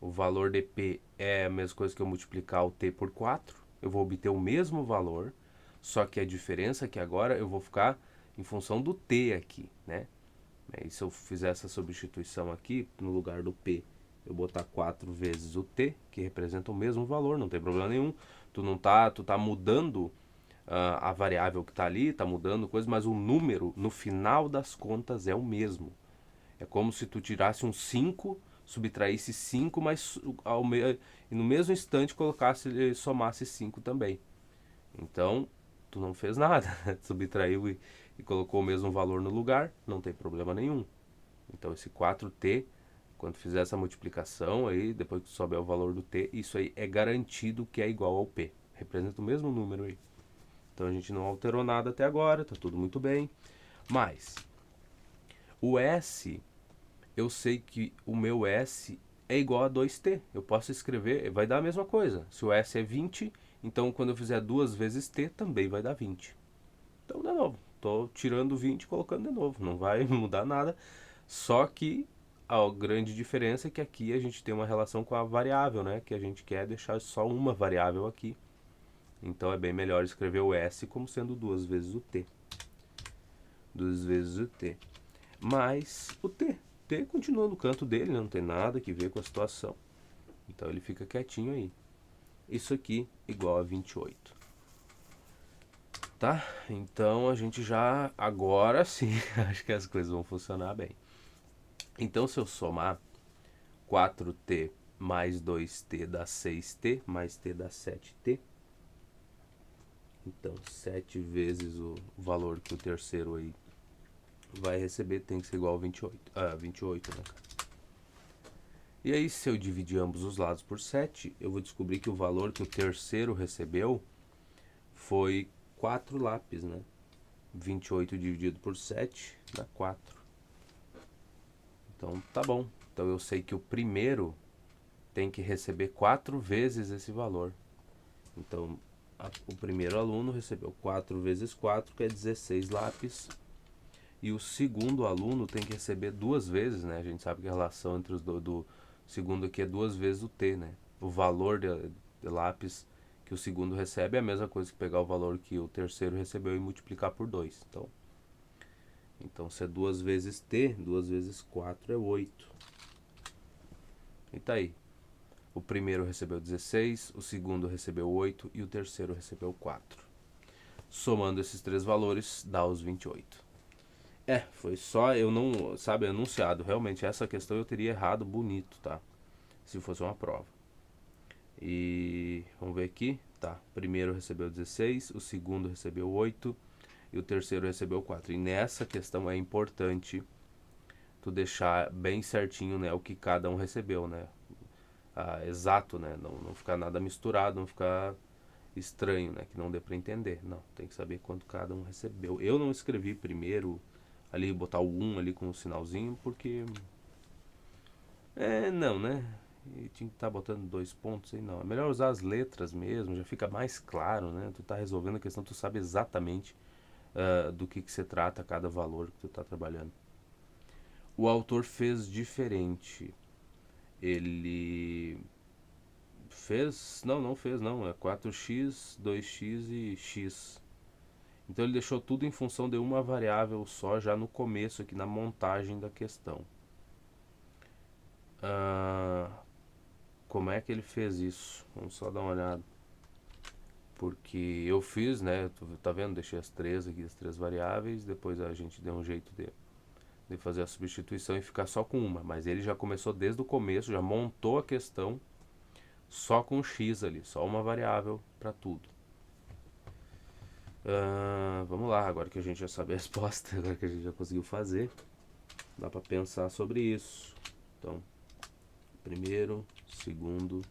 O valor de P é a mesma coisa que eu multiplicar o T por 4. Eu vou obter o mesmo valor, só que a diferença é que agora eu vou ficar em função do T aqui, né? E se eu fizer essa substituição aqui, no lugar do P, eu botar 4 vezes o T, que representa o mesmo valor, não tem problema nenhum. Tu tá mudando a variável que está ali, está mudando coisa, mas o número, no final das contas, é o mesmo. É como se tu tirasse um 5, subtraísse 5, mas no mesmo instante somasse 5 também. Então, tu não fez nada, subtraiu e colocou o mesmo valor no lugar, não tem problema nenhum. Então, esse 4t, quando fizer essa multiplicação aí, depois que tu souber o valor do t, isso aí é garantido que é igual ao p. representa o mesmo número aí. Então a gente não alterou nada até agora, tá tudo muito bem. Mas o S, eu sei que o meu S é igual a 2t. Eu posso escrever, vai dar a mesma coisa. Se o S é 20, então quando eu fizer 2 vezes t, também vai dar 20. Então, de novo, estou tirando 20 e colocando de novo. Não vai mudar nada. Só que a grande diferença é que aqui a gente tem uma relação com a variável, né? Que a gente quer deixar só uma variável aqui. Então é bem melhor escrever o S como sendo 2 vezes o t. 2 vezes o t. Mas o t. T continua no canto dele, não tem nada que ver com a situação. Então ele fica quietinho aí. Isso aqui igual a 28. Tá? Então a gente já, agora sim, acho que as coisas vão funcionar bem. Então se eu somar 4t mais 2t dá 6t, mais t dá 7t. Então 7 vezes o valor que o terceiro aí vai receber tem que ser igual a 28. 28, né, cara? E aí se eu dividir ambos os lados por 7, eu vou descobrir que o valor que o terceiro recebeu foi 4 lápis, né? 28 dividido por 7 dá 4. Então tá bom. Então eu sei que o primeiro tem que receber 4 vezes esse valor. Então o primeiro aluno recebeu 4 vezes 4, que é 16 lápis. E o segundo aluno tem que receber 2 vezes, né? A gente sabe que a relação entre os do segundo aqui é 2 vezes o t, né? O valor de lápis que o segundo recebe é a mesma coisa que pegar o valor que o terceiro recebeu e multiplicar por 2. Então se é 2 vezes t, 2 vezes 4 é 8. E tá aí. O primeiro recebeu 16, o segundo recebeu 8 e o terceiro recebeu 4. Somando esses três valores, dá os 28. Foi só eu não, sabe, anunciado. Realmente essa questão eu teria errado bonito, tá? Se fosse uma prova. E vamos ver aqui, tá? O primeiro recebeu 16, o segundo recebeu 8 e o terceiro recebeu 4. E nessa questão é importante tu deixar bem certinho, né, o que cada um recebeu, né? Exato, né? Não ficar nada misturado, não ficar estranho, né? Que não dê pra entender. Não, tem que saber quanto cada um recebeu. Eu não escrevi primeiro ali, botar o 1 ali com o sinalzinho, porque... não, né? E tinha que estar botando 2 pontos aí, não. É melhor usar as letras mesmo, já fica mais claro, né? Tu tá resolvendo a questão, tu sabe exatamente do que se trata cada valor que tu tá trabalhando. O autor fez diferente. Ele fez... Não fez, não. É 4x, 2x e x. Então ele deixou tudo em função de uma variável só já no começo aqui na montagem da questão. Como é que ele fez isso? Vamos só dar uma olhada. Porque eu fiz, né? Tá vendo? Deixei as três aqui, as três variáveis. Depois a gente deu um jeito de fazer a substituição e ficar só com uma. Mas ele já começou desde o começo, já montou a questão só com x ali, só uma variável para tudo. Vamos lá, agora que a gente já sabe a resposta, agora que a gente já conseguiu fazer, dá para pensar sobre isso. Então, primeiro, segundo,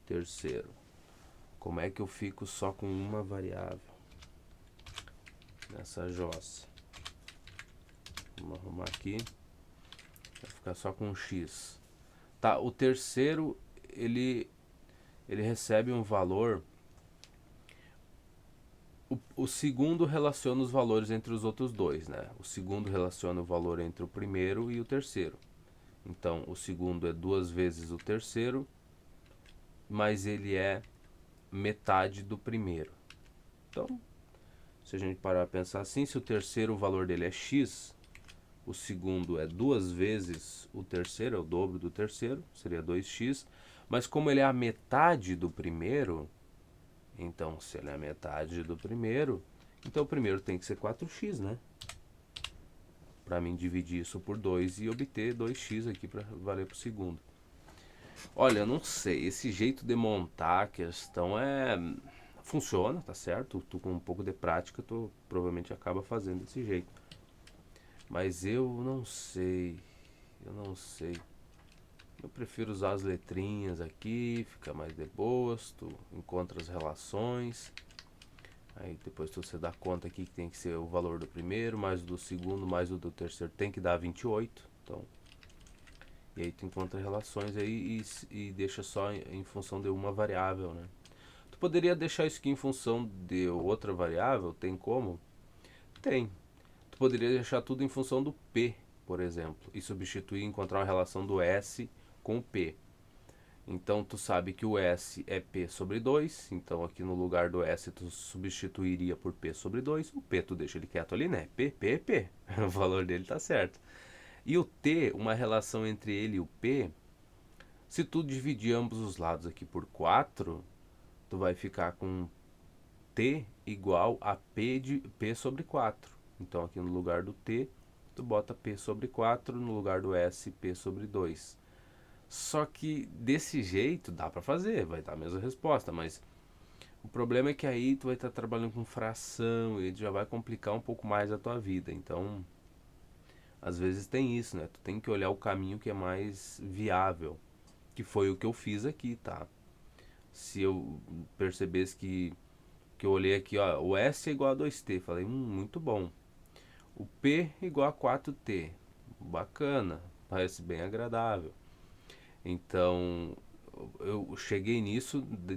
terceiro. Como é que eu fico só com uma variável nessa jossa? Vamos arrumar aqui. Vai ficar só com x. Tá, o terceiro, ele recebe um valor. O segundo relaciona os valores entre os outros dois, né? O segundo relaciona o valor entre o primeiro e o terceiro. Então, o segundo é 2 vezes o terceiro, mas ele é metade do primeiro. Então, se a gente parar para pensar assim, se o terceiro o valor dele é x, o segundo é 2 vezes o terceiro, é o dobro do terceiro, seria 2x, mas como ele é a metade do primeiro, então se ele é a metade do primeiro, então o primeiro tem que ser 4x, né? Para mim dividir isso por 2 e obter 2x aqui para valer para o segundo. Olha, eu não sei, esse jeito de montar a questão funciona, tá certo? Tu com um pouco de prática, tu provavelmente acaba fazendo desse jeito. Mas eu não sei. Eu prefiro usar as letrinhas aqui, fica mais de boas, tu encontra as relações. Aí depois você dá conta aqui que tem que ser o valor do primeiro, mais o do segundo, mais o do terceiro, tem que dar 28. Então, e aí tu encontra relações aí e deixa só em função de uma variável, né? Tu poderia deixar isso aqui em função de outra variável? Tem como? Tem. Tu poderia deixar tudo em função do P, por exemplo, e substituir, encontrar uma relação do S com o P. Então tu sabe que o S é P sobre 2, então aqui no lugar do S tu substituiria por P sobre 2, o P tu deixa ele quieto ali, né? P é P, o valor dele tá certo. E o T, uma relação entre ele e o P, se tu dividir ambos os lados aqui por 4, tu vai ficar com T igual a P sobre 4. Então aqui no lugar do T, tu bota P sobre 4, no lugar do S, P sobre 2. Só que desse jeito dá pra fazer, vai dar a mesma resposta, mas o problema é que aí tu vai estar trabalhando com fração e já vai complicar um pouco mais a tua vida. Então, às vezes tem isso, né? Tu tem que olhar o caminho que é mais viável, que foi o que eu fiz aqui, tá? Se eu percebesse que eu olhei aqui, ó, o S é igual a 2T, falei, muito bom. O P é igual a 4T, bacana, parece bem agradável. Então, eu cheguei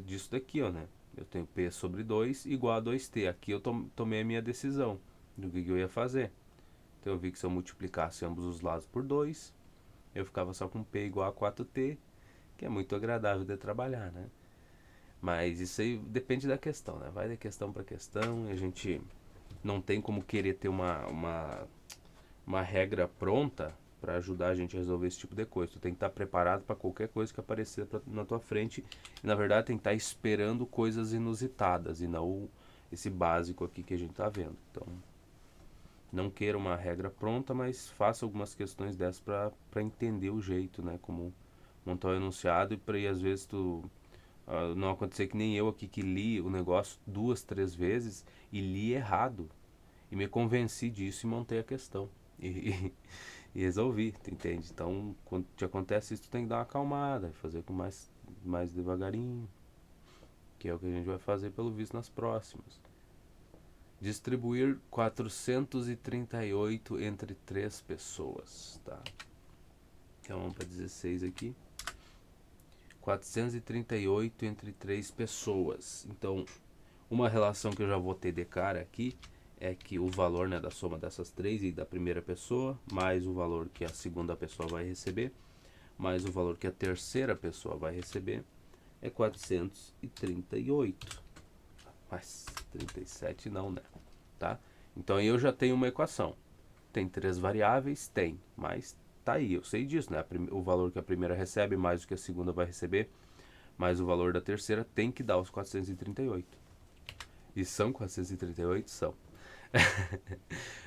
disso daqui, ó, né? Eu tenho P sobre 2 igual a 2T. Aqui eu tomei a minha decisão do que eu ia fazer. Então eu vi que se eu multiplicasse ambos os lados por 2, eu ficava só com P igual a 4T, que é muito agradável de trabalhar, né? Mas isso aí depende da questão, né? Vai de questão para questão e a gente não tem como querer ter uma regra pronta para ajudar a gente a resolver esse tipo de coisa. Tu tem que estar preparado para qualquer coisa que aparecer na tua frente. E na verdade tem que estar esperando coisas inusitadas e não esse básico aqui que a gente está vendo. Então, não queira uma regra pronta, mas faça algumas questões dessas para entender o jeito, né? Como montar o enunciado e para às vezes tu não acontecer que nem eu aqui que li o negócio 2, 3 vezes e li errado. E me convenci disso e montei a questão. E resolvi, tu entende? Então, quando te acontece isso, tu tem que dar uma acalmada, fazer com mais devagarinho, que é o que a gente vai fazer pelo visto nas próximas. Distribuir 438 entre 3 pessoas, tá? Então vamos para 16 aqui. 438 entre 3 pessoas. Então, uma relação que eu já vou ter de cara aqui é que o valor, né, da soma dessas três e da primeira pessoa, mais o valor que a segunda pessoa vai receber, mais o valor que a terceira pessoa vai receber, é 438. Mas 37 não, né? Tá? Então aí eu já tenho uma equação. Tem 3 variáveis? Tem, mas tá aí, eu sei disso, né? O valor que a primeira recebe mais o que a segunda vai receber, mais o valor da terceira, tem que dar os 438. E são 438? São.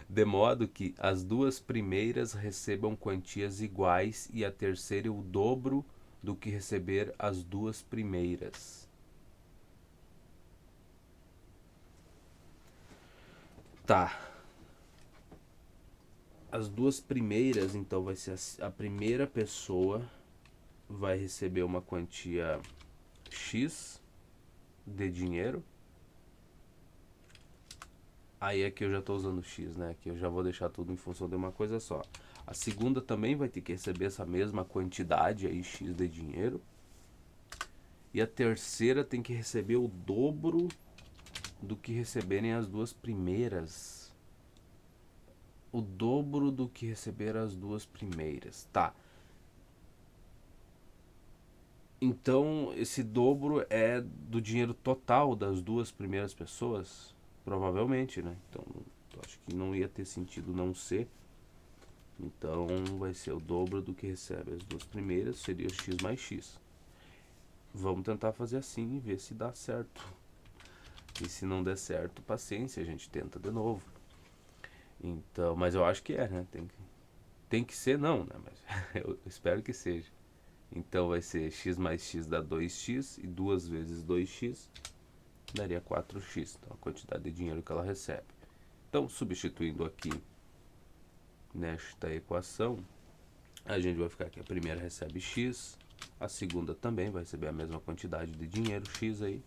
De modo que as duas primeiras recebam quantias iguais e a terceira o dobro do que receber as duas primeiras. Tá. As duas primeiras, então, vai ser a primeira pessoa vai receber uma quantia X de dinheiro. Aí aqui eu já estou usando X, né? Aqui eu já vou deixar tudo em função de uma coisa só. A segunda também vai ter que receber essa mesma quantidade aí, X de dinheiro. E a terceira tem que receber o dobro do que receberem as duas primeiras. O dobro do que receberam as duas primeiras. Tá. Então, esse dobro é do dinheiro total das duas primeiras pessoas? Provavelmente, né? Então, acho que não ia ter sentido não ser. Então, vai ser o dobro do que recebe as duas primeiras, seria x mais x. Vamos tentar fazer assim e ver se dá certo. E se não der certo, paciência, a gente tenta de novo. Então, mas eu acho que é, né? Tem que ser não, né? Mas eu espero que seja. Então vai ser x mais x dá 2x e 2 vezes 2x daria 4x. Então a quantidade de dinheiro que ela recebe. Então, substituindo aqui nesta equação, A gente vai ficar aqui, a primeira recebe X, a segunda também vai receber a mesma quantidade de dinheiro, X aí.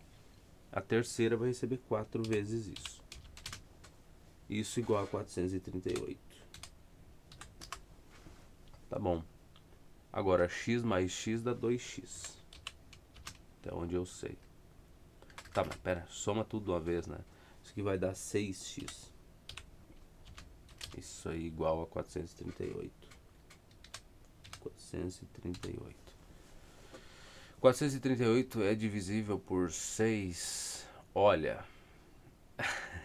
A terceira vai receber 4 vezes isso. Isso igual a 438. Tá bom. Agora, X mais X dá 2X. Até onde eu sei. Tá, mas pera, soma tudo de uma vez, né? Isso aqui vai dar 6X. Isso aí igual a 438. 438. 438 é divisível por 6. Olha,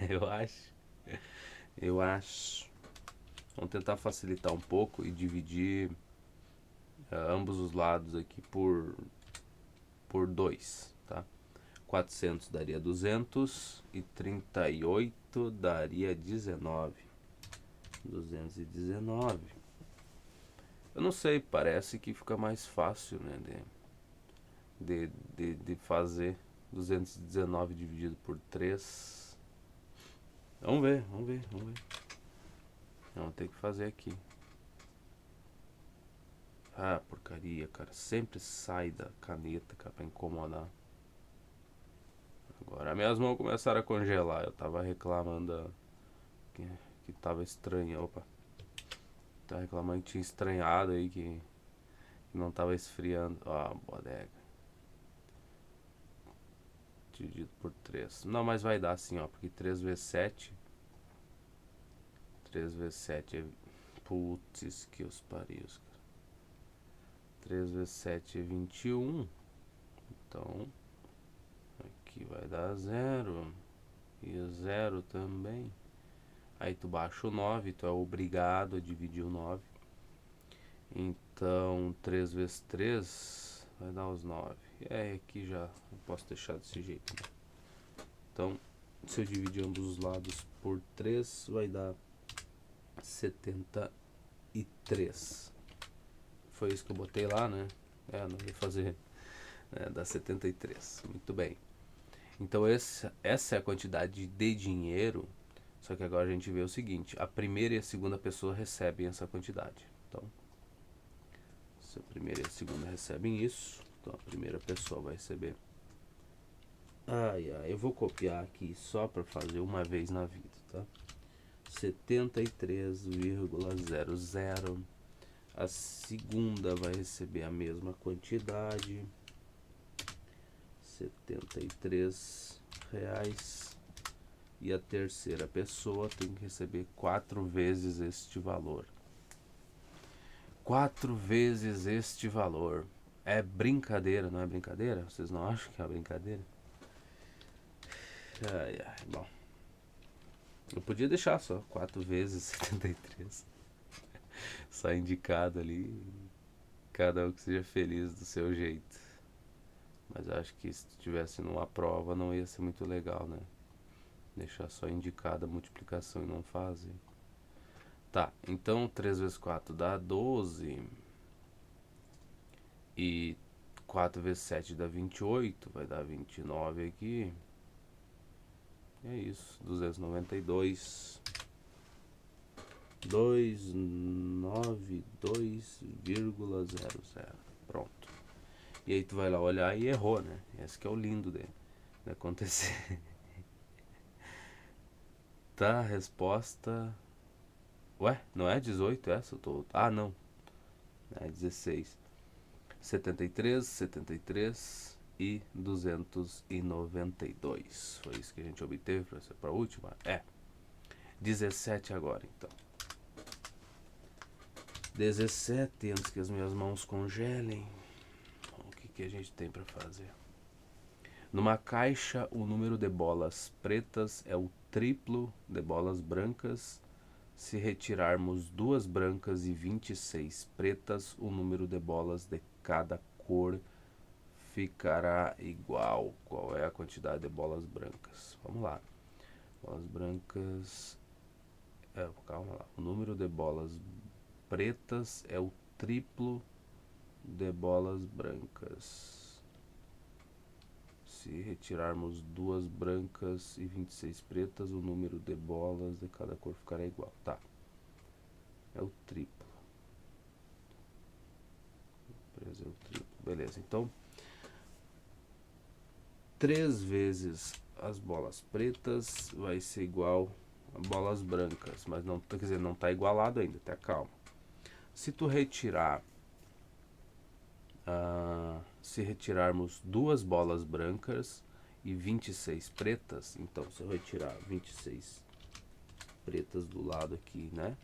eu acho. Vamos tentar facilitar um pouco e dividir ambos os lados aqui por 2, tá? 400 daria 200 e 38 daria 19. 219. Eu não sei, parece que fica mais fácil, né, de fazer 219 dividido por 3. Vamos ver. Vamos ter que fazer aqui. Ah, porcaria, cara. Sempre sai da caneta, cara, pra incomodar. Agora minhas mãos começaram a congelar. Eu tava reclamando que tava estranho. Opa. Tava reclamando que tinha estranhado aí, que não tava esfriando. Ah, bodega. Dividido por 3. Não, mas vai dar assim, ó. Porque 3 vezes 7. 3 vezes 7 é. Putz, que os parios, cara. 3 vezes 7 é 21. Então, aqui vai dar 0. E 0 também. Aí tu baixa o 9, tu é obrigado a dividir o 9. Então, 3 vezes 3 vai dar os 9. É, aqui já eu posso deixar desse jeito, né? Então, se eu dividir ambos os lados por 3, vai dar 73. Foi isso que eu botei lá, né? Não ia fazer. Dá 73. Muito bem. Então, essa é a quantidade de dinheiro. Só que agora a gente vê o seguinte: a primeira e a segunda pessoa recebem essa quantidade. Então, se a primeira e a segunda recebem isso, então a primeira pessoa vai receber. Eu vou copiar aqui só para fazer uma vez na vida, tá? 73,00. A segunda vai receber a mesma quantidade, R$ 73. E a terceira pessoa tem que receber 4 vezes este valor. 4 vezes este valor. É brincadeira, não é brincadeira? Vocês não acham que é brincadeira? Bom. Eu podia deixar só 4 vezes 73. Só indicado ali. Cada um que seja feliz do seu jeito. Mas acho que se tivesse numa prova não ia ser muito legal, né? Deixar só indicada a multiplicação e não fazer. Tá, então 3 vezes 4 dá 12. E 4 vezes 7 dá 28. Vai dar 29 aqui. É isso, 292. 292,00. Pronto. E aí tu vai lá olhar e errou, né? Esse que é o lindo de acontecer. Tá, a resposta. Ué, não é 18 essa? Eu tô. Ah, não. É 16. 73 e 292. Foi isso que a gente obteve para a última? 17 agora, então. 17, antes que as minhas mãos congelem. O que a gente tem para fazer? Numa caixa, o número de bolas pretas é o triplo de bolas brancas. Se retirarmos 2 brancas e 26 pretas, o número de bolas de cada cor ficará igual. Qual é a quantidade de bolas brancas? Vamos lá. Bolas brancas. Calma lá. O número de bolas pretas é o triplo de bolas brancas. Se retirarmos 2 brancas e 26 pretas, o número de bolas de cada cor ficará igual. Tá. É o triplo. beleza. Então, 3 vezes as bolas pretas vai ser igual a bolas brancas, mas não, quer dizer, não está igualado ainda, tá? Calma. Se tu retirar, se retirarmos 2 bolas brancas e 26 pretas, então se eu retirar 26 pretas do lado aqui, né?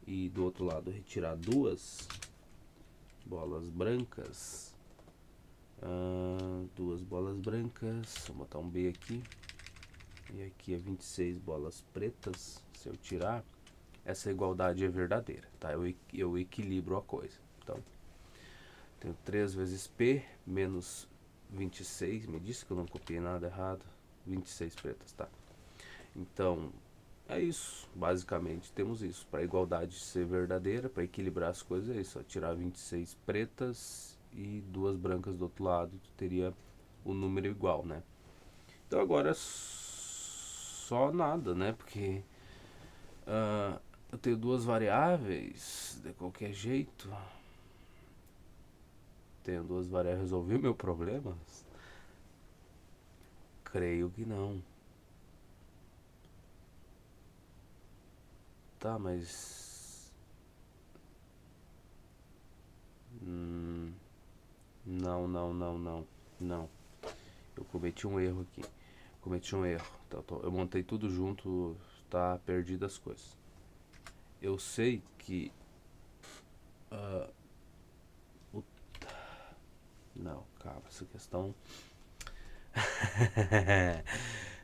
E do outro lado retirar 2 bolas brancas, 2 bolas brancas, vou botar um B aqui, e aqui é 26 bolas pretas. Se eu tirar, essa igualdade é verdadeira, tá? Eu equilibro a coisa. Então, tenho 3 vezes P menos 26, me disse que eu não copiei nada errado, 26 pretas, tá? Então, é isso, basicamente temos isso. Para a igualdade ser verdadeira, para equilibrar as coisas, é isso, ó, tirar 26 pretas e 2 brancas do outro lado, tu teria o número igual, né? Então agora só nada, né? Porque eu tenho 2 variáveis, de qualquer jeito. Tenho 2 variáveis, resolvi o meu problema? Creio que não. Tá, mas... Não. Eu cometi um erro aqui. Então, eu montei tudo junto, tá perdido as coisas. Eu sei que... Não, calma, essa questão...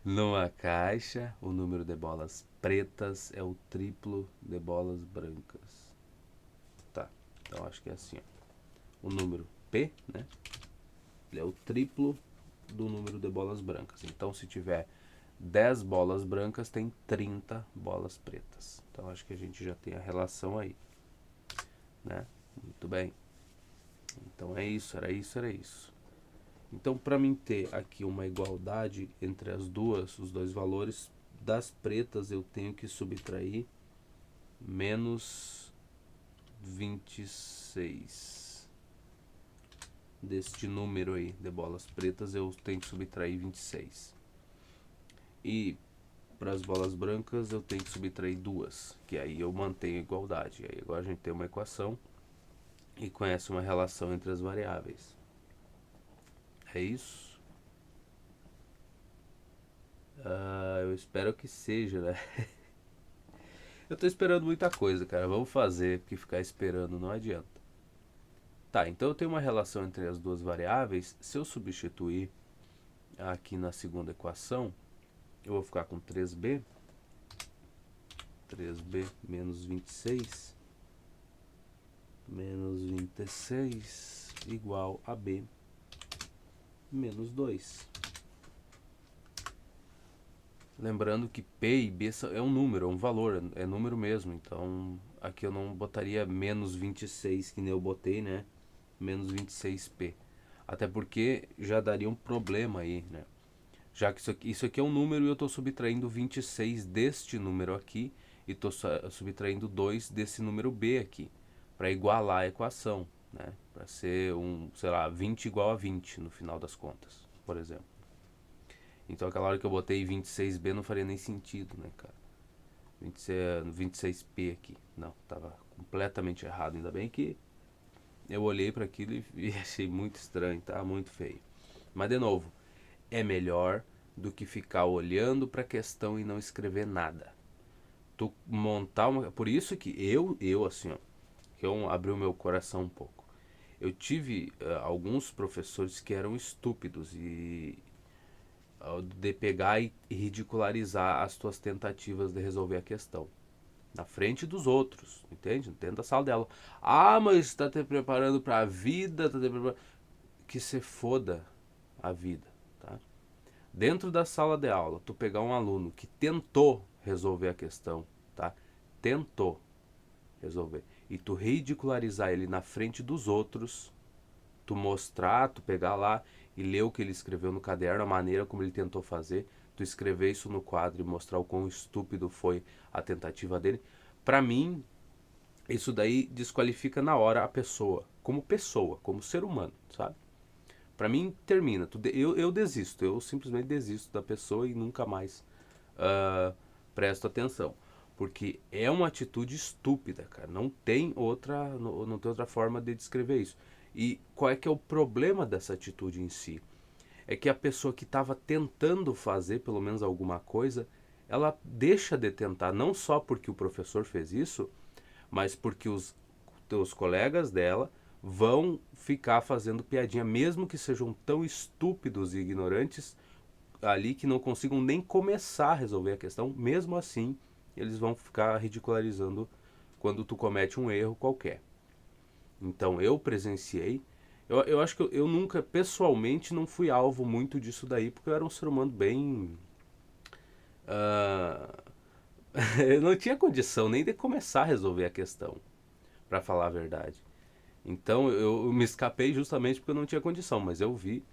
Numa caixa, o número de bolas pretas é o triplo de bolas brancas. Tá, então acho que é assim, ó. O número P, né? Ele é o triplo do número de bolas brancas. Então, se tiver 10 bolas brancas, tem 30 bolas pretas. Então, acho que a gente já tem a relação aí, né? Muito bem. Então, é isso, era isso. Então, para mim ter aqui uma igualdade entre os dois valores, das pretas eu tenho que subtrair menos 26. Deste número aí de bolas pretas eu tenho que subtrair 26. E para as bolas brancas eu tenho que subtrair 2, que aí eu mantenho a igualdade. Aí agora a gente tem uma equação e conhece uma relação entre as variáveis. É isso? Eu espero que seja, né? Eu tô esperando muita coisa, cara. Vamos fazer, porque ficar esperando não adianta. Tá, então eu tenho uma relação entre as duas variáveis. Se eu substituir aqui na segunda equação, eu vou ficar com 3b menos 26 igual a b menos 2. Lembrando que P e B é um número, é um valor, é número mesmo. Então aqui eu não botaria menos 26 que nem eu botei, né? Menos 26P. Até porque já daria um problema aí, né? Já que isso aqui é um número e eu estou subtraindo 26 deste número aqui e estou subtraindo 2 desse número B aqui, para igualar a equação, né? Para ser sei lá, 20 igual a 20 no final das contas, por exemplo. Então aquela hora que eu botei 26B não faria nem sentido, né, cara? 26P aqui. Não, tava completamente errado. Ainda bem que eu olhei para aquilo e achei muito estranho, tá? Muito feio. Mas de novo, é melhor do que ficar olhando para a questão e não escrever nada. Tu montar uma... Por isso que eu assim, ó, que eu abri o meu coração um pouco. Eu tive alguns professores que eram estúpidos e de pegar e ridicularizar as tuas tentativas de resolver a questão na frente dos outros, entende? Dentro da sala dela. Ah, mas está te preparando para a vida, tá te preparando... Que se foda a vida, tá? Dentro da sala de aula, tu pegar um aluno que tentou resolver a questão, tá? Tentou resolver. E tu ridicularizar ele na frente dos outros, tu mostrar, tu pegar lá e ler o que ele escreveu no caderno, a maneira como ele tentou fazer, tu escrever isso no quadro e mostrar o quão estúpido foi a tentativa dele. Pra mim, isso daí desqualifica na hora a pessoa, como pessoa, como ser humano, sabe? Pra mim, termina. Eu desisto, eu simplesmente desisto da pessoa e nunca mais ah, presto atenção. Porque é uma atitude estúpida, cara. Não tem outra forma de descrever isso. E qual é que é o problema dessa atitude em si? É que a pessoa que estava tentando fazer pelo menos alguma coisa, ela deixa de tentar, não só porque o professor fez isso, mas porque os colegas dela vão ficar fazendo piadinha, mesmo que sejam tão estúpidos e ignorantes ali que não consigam nem começar a resolver a questão, mesmo assim eles vão ficar ridicularizando quando tu comete um erro qualquer. Então eu presenciei. Eu acho que eu nunca, pessoalmente, não fui alvo muito disso daí, porque eu era um ser humano bem. ah, eu não tinha condição nem de começar a resolver a questão, para falar a verdade. Então eu me escapei justamente porque eu não tinha condição, mas eu vi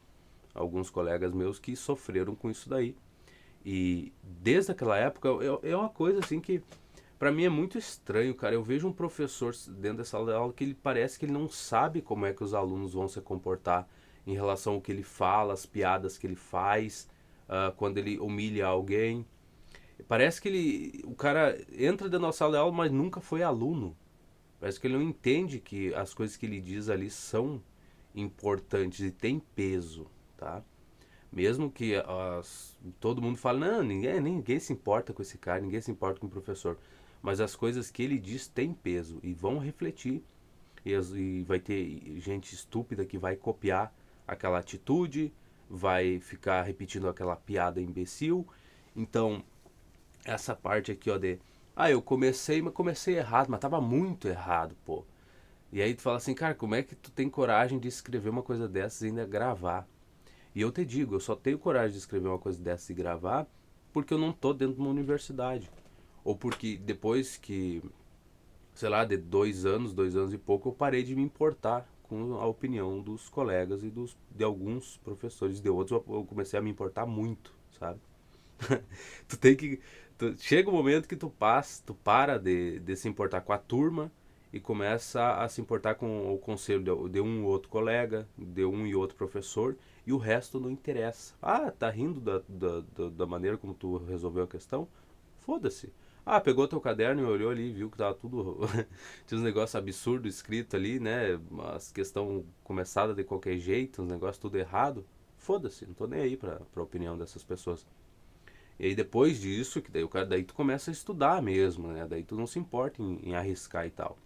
alguns colegas meus que sofreram com isso daí. E desde aquela época é uma coisa assim que pra mim é muito estranho, cara. Eu vejo um professor dentro dessa sala de aula que ele parece que ele não sabe como é que os alunos vão se comportar em relação ao que ele fala, as piadas que ele faz, quando ele humilha alguém. Parece que o cara entra dentro da sala de aula, mas nunca foi aluno. Parece que ele não entende que as coisas que ele diz ali são importantes e têm peso, tá? Mesmo que todo mundo fale, não, ninguém se importa com esse cara, ninguém se importa com o professor. Mas as coisas que ele diz têm peso e vão refletir. E vai ter gente estúpida que vai copiar aquela atitude, vai ficar repetindo aquela piada imbecil. Então, essa parte aqui, ó, de. Ah, eu comecei, mas comecei errado, mas tava muito errado, pô. E aí tu fala assim, cara, como é que tu tem coragem de escrever uma coisa dessas e ainda gravar? E eu te digo, eu só tenho coragem de escrever uma coisa dessa e gravar porque eu não tô dentro de uma universidade. Ou porque depois que, sei lá, de 2 anos e pouco, eu parei de me importar com a opinião dos colegas e de alguns professores. De outros eu comecei a me importar muito, sabe? Tu tem que. Chega um momento que tu para de se importar com a turma e começa a se importar com o conselho de um ou outro colega, de um e outro professor, e o resto não interessa. Ah, tá rindo da maneira como tu resolveu a questão? Foda-se. Ah, pegou teu caderno e olhou ali, viu que tava tudo. Tinha uns negócios absurdos escrito ali, né? Umas questão começada de qualquer jeito, uns negócios tudo errado. Foda-se, não tô nem aí pra opinião dessas pessoas. E aí depois disso, que daí o cara, daí tu começa a estudar mesmo, né? Daí tu não se importa em arriscar e tal.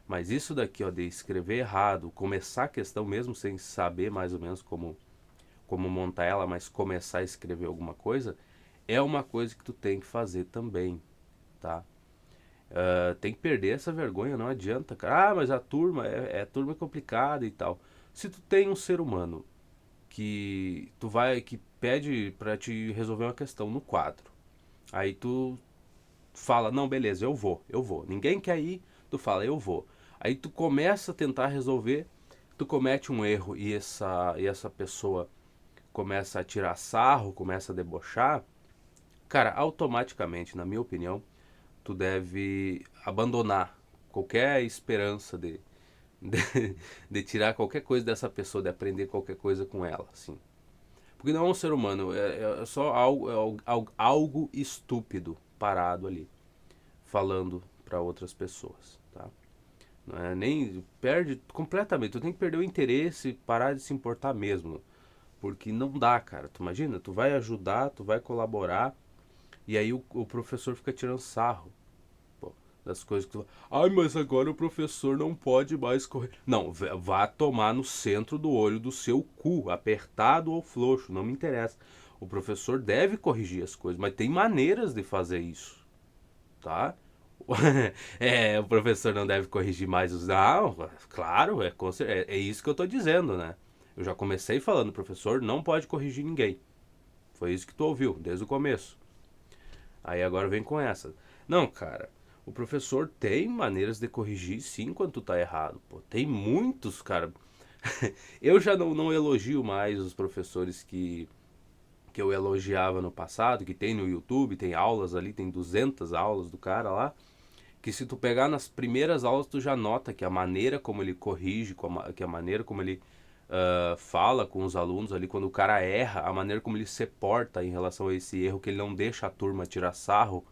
Mas isso daqui, ó, de escrever errado, começar a questão mesmo sem saber mais ou menos como montar ela, mas começar a escrever alguma coisa, é uma coisa que tu tem que fazer também, tá? Tem que perder essa vergonha, não adianta, cara. Ah, mas a turma é turma complicada e tal. Se tu tem um ser humano que pede pra te resolver uma questão no quadro, aí tu fala, não, beleza, eu vou. Ninguém quer ir, tu fala, eu vou. Aí tu começa a tentar resolver, tu comete um erro e essa pessoa começa a tirar sarro, começa a debochar, cara, automaticamente, na minha opinião, tu deve abandonar qualquer esperança de, de tirar qualquer coisa dessa pessoa, de aprender qualquer coisa com ela, assim. Porque não é um ser humano, é só algo estúpido parado ali, falando para outras pessoas, tá? Não é nem perde completamente, tu tem que perder o interesse, parar de se importar mesmo, porque não dá, cara. Tu imagina, tu vai ajudar, tu vai colaborar e aí o professor fica tirando sarro, pô, das coisas que tu. Ai, mas agora o professor não pode mais correr. Não, vá tomar no centro do olho do seu cu, apertado ou frouxo, não me interessa. O professor deve corrigir as coisas, mas tem maneiras de fazer isso, tá? O professor não deve corrigir mais os. Não, claro, é isso que eu tô dizendo, né? Eu já comecei falando, o professor não pode corrigir ninguém. Foi isso que tu ouviu, desde o começo. Aí agora vem com essa. Não, cara, o professor tem maneiras de corrigir sim quando tu tá errado, pô. Tem muitos, cara. Eu já não elogio mais os professores que eu elogiava no passado, que tem no YouTube, tem aulas ali, tem 200 aulas do cara lá que se tu pegar nas primeiras aulas, tu já nota que a maneira como ele corrige, que a maneira como ele fala com os alunos ali, quando o cara erra, a maneira como ele se porta em relação a esse erro, que ele não deixa a turma tirar sarro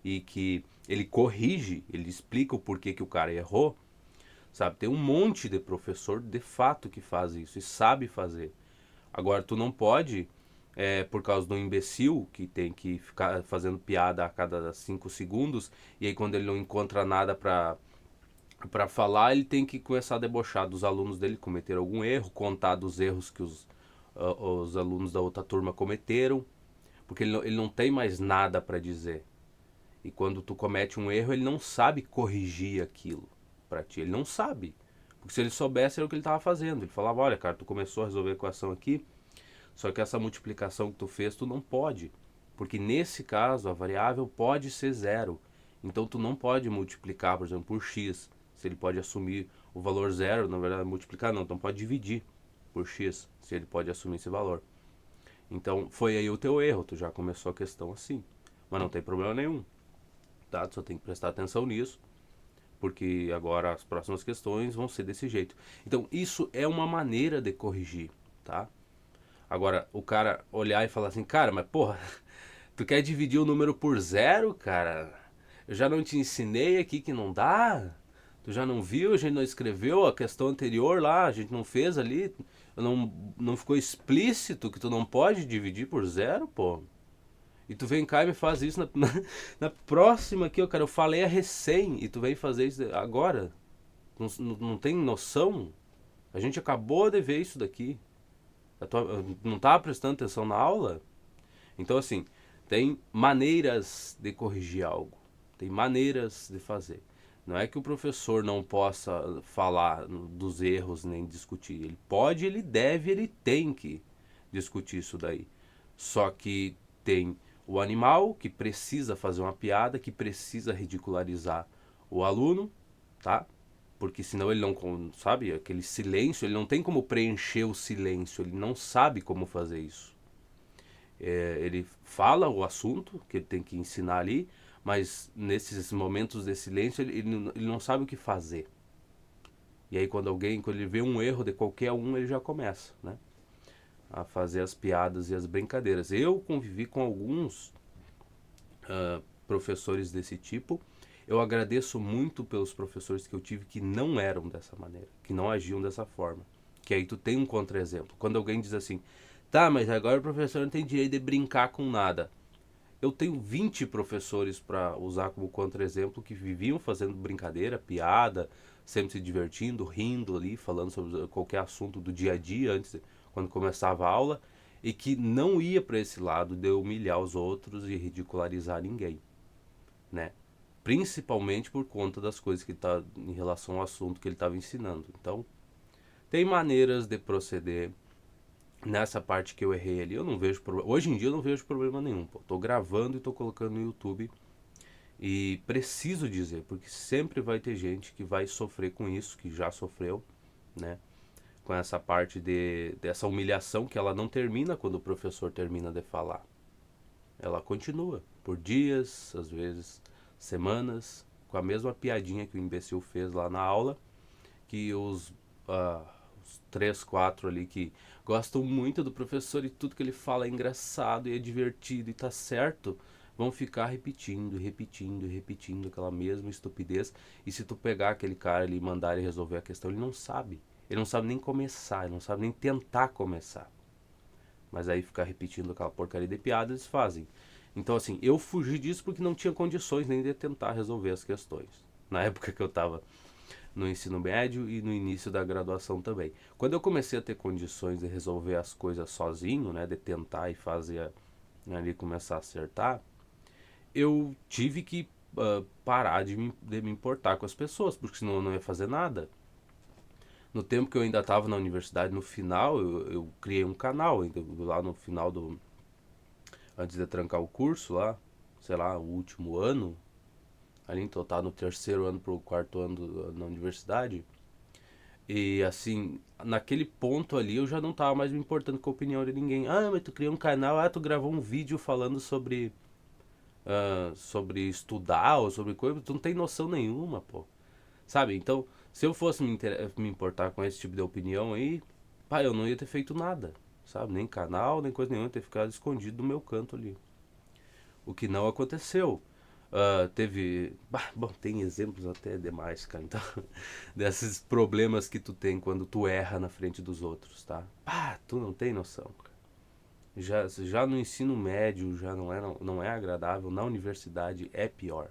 e que ele corrige, ele explica o porquê que o cara errou, sabe? Tem um monte de professor de fato que faz isso e sabe fazer. Agora, tu não pode, por causa do imbecil que tem que ficar fazendo piada a cada 5 segundos, e aí quando ele não encontra nada pra falar, ele tem que começar a debochar dos alunos dele que cometeram algum erro, contar dos erros que os alunos da outra turma cometeram, porque ele não tem mais nada pra dizer. E quando tu comete um erro, ele não sabe corrigir aquilo pra ti, ele não sabe. Porque se ele soubesse, era o que ele estava fazendo. Ele falava, olha, cara, tu começou a resolver a equação aqui, só que essa multiplicação que tu fez, tu não pode. Porque nesse caso, a variável pode ser zero. Então tu não pode multiplicar, por exemplo, por x. Se ele pode assumir o valor zero, na verdade, multiplicar não. Então pode dividir por x, se ele pode assumir esse valor. Então foi aí o teu erro, tu já começou a questão assim. Mas não tem problema nenhum, tá? Tu só tem que prestar atenção nisso, porque agora as próximas questões vão ser desse jeito. Então isso é uma maneira de corrigir, tá? Agora, o cara olhar e falar assim, cara, mas porra, tu quer dividir o número por zero, cara? Eu já não te ensinei aqui que não dá? Tu já não viu? A gente não escreveu a questão anterior lá, a gente não fez ali? Não ficou explícito que tu não pode dividir por zero, pô? E tu vem cá e me faz isso na próxima aqui, ó, cara. Eu falei a recém e tu vem fazer isso agora? Não tem noção? A gente acabou de ver isso daqui. Não tá prestando atenção na aula? Então, assim, tem maneiras de corrigir algo. Tem maneiras de fazer. Não é que o professor não possa falar dos erros nem discutir. Ele pode, ele deve, ele tem que discutir isso daí. Só que tem o animal que precisa fazer uma piada, que precisa ridicularizar o aluno, tá? Porque senão ele não, sabe, aquele silêncio, ele não tem como preencher o silêncio, ele não sabe como fazer isso. Ele fala o assunto que ele tem que ensinar ali, mas nesses momentos de silêncio ele não sabe o que fazer. E aí quando ele vê um erro de qualquer um, ele já começa, né, a fazer as piadas e as brincadeiras. Eu convivi com alguns professores desse tipo. Eu agradeço muito pelos professores que eu tive que não eram dessa maneira, que não agiam dessa forma. Que aí tu tem um contra-exemplo. Quando alguém diz assim, tá, mas agora o professor não tem direito de brincar com nada. Eu tenho 20 professores para usar como contra-exemplo que viviam fazendo brincadeira, piada, sempre se divertindo, rindo ali, falando sobre qualquer assunto do dia a dia quando começava a aula, e que não ia para esse lado de humilhar os outros e ridicularizar ninguém, né? Principalmente por conta das coisas que tá em relação ao assunto que ele estava ensinando. Então, tem maneiras de proceder. Nessa parte que eu errei ali, eu não vejo problema. Hoje em dia eu não vejo problema nenhum. Pô. Tô gravando e tô colocando no YouTube. E preciso dizer, porque sempre vai ter gente que vai sofrer com isso, que já sofreu, né? Com essa parte dessa humilhação que ela não termina quando o professor termina de falar. Ela continua por dias, às vezes semanas, com a mesma piadinha que o imbecil fez lá na aula, que os 3, 4 ali que gostam muito do professor e tudo que ele fala é engraçado e é divertido e tá certo, vão ficar repetindo, repetindo, repetindo aquela mesma estupidez. E se tu pegar aquele cara ali e mandar ele resolver a questão, ele não sabe. Ele não sabe nem começar, ele não sabe nem tentar começar. Mas aí ficar repetindo aquela porcaria de piada eles fazem. Então assim, eu fugi disso porque não tinha condições nem de tentar resolver as questões. Na época que eu estava no ensino médio e no início da graduação também. Quando eu comecei a ter condições de resolver as coisas sozinho, né, de tentar e fazer ali começar a acertar, eu tive que parar de me importar com as pessoas, porque senão eu não ia fazer nada. No tempo que eu ainda estava na universidade, no final, eu criei um canal, lá no final antes de trancar o curso lá, sei lá, o último ano, ali então tá no terceiro ano pro quarto ano na universidade. E assim, naquele ponto ali eu já não tava mais me importando com a opinião de ninguém. Ah, mas tu criou um canal, tu gravou um vídeo falando sobre sobre estudar ou sobre coisa, tu não tem noção nenhuma, pô. Sabe? Então, se eu fosse me importar com esse tipo de opinião aí, pá, eu não ia ter feito nada, sabe? Nem canal, nem coisa nenhuma, eu ia ter ficado escondido no meu canto ali. O que não aconteceu. Teve. Bah, bom, tem exemplos até demais, cara. Então, desses problemas que tu tem quando tu erra na frente dos outros, tá? Pá, tu não tem noção, cara. Já no ensino médio já não é agradável, na universidade é pior.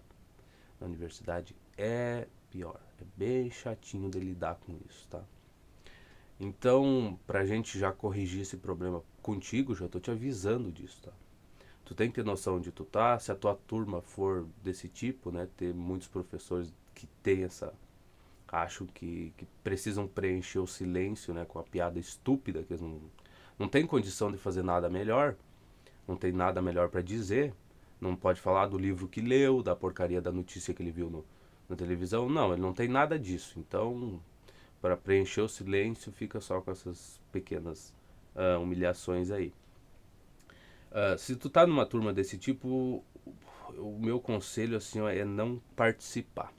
Na universidade é pior. É bem chatinho de lidar com isso, tá? Então, pra gente já corrigir esse problema contigo, já tô te avisando disso, tá? Tu tem que ter noção de tu tá, se a tua turma for desse tipo, né? Ter muitos professores que tem essa. Acho que precisam preencher o silêncio, né? Com a piada estúpida, que eles não tem condição de fazer nada melhor, não tem nada melhor para dizer, não pode falar do livro que leu, da porcaria da notícia que ele viu na televisão. Não, ele não tem nada disso. Então, para preencher o silêncio, fica só com essas pequenas humilhações aí. Se tu tá numa turma desse tipo, o meu conselho assim ó, é não participar.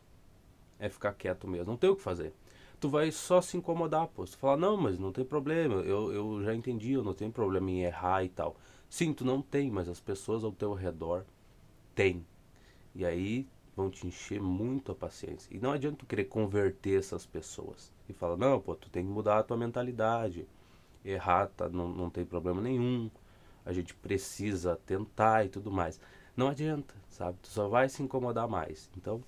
É ficar quieto mesmo. Não tem o que fazer. Tu vai só se incomodar, pô. Tu fala, não, mas não tem problema. Eu já entendi, eu não tenho problema em errar e tal. Sim, tu não tem, mas as pessoas ao teu redor têm. E aí vão te encher muito a paciência. E não adianta tu querer converter essas pessoas. E fala, não, pô, tu tem que mudar a tua mentalidade. Errar tá, não tem problema nenhum. A gente precisa tentar e tudo mais. Não adianta, sabe? Tu só vai se incomodar mais. Então,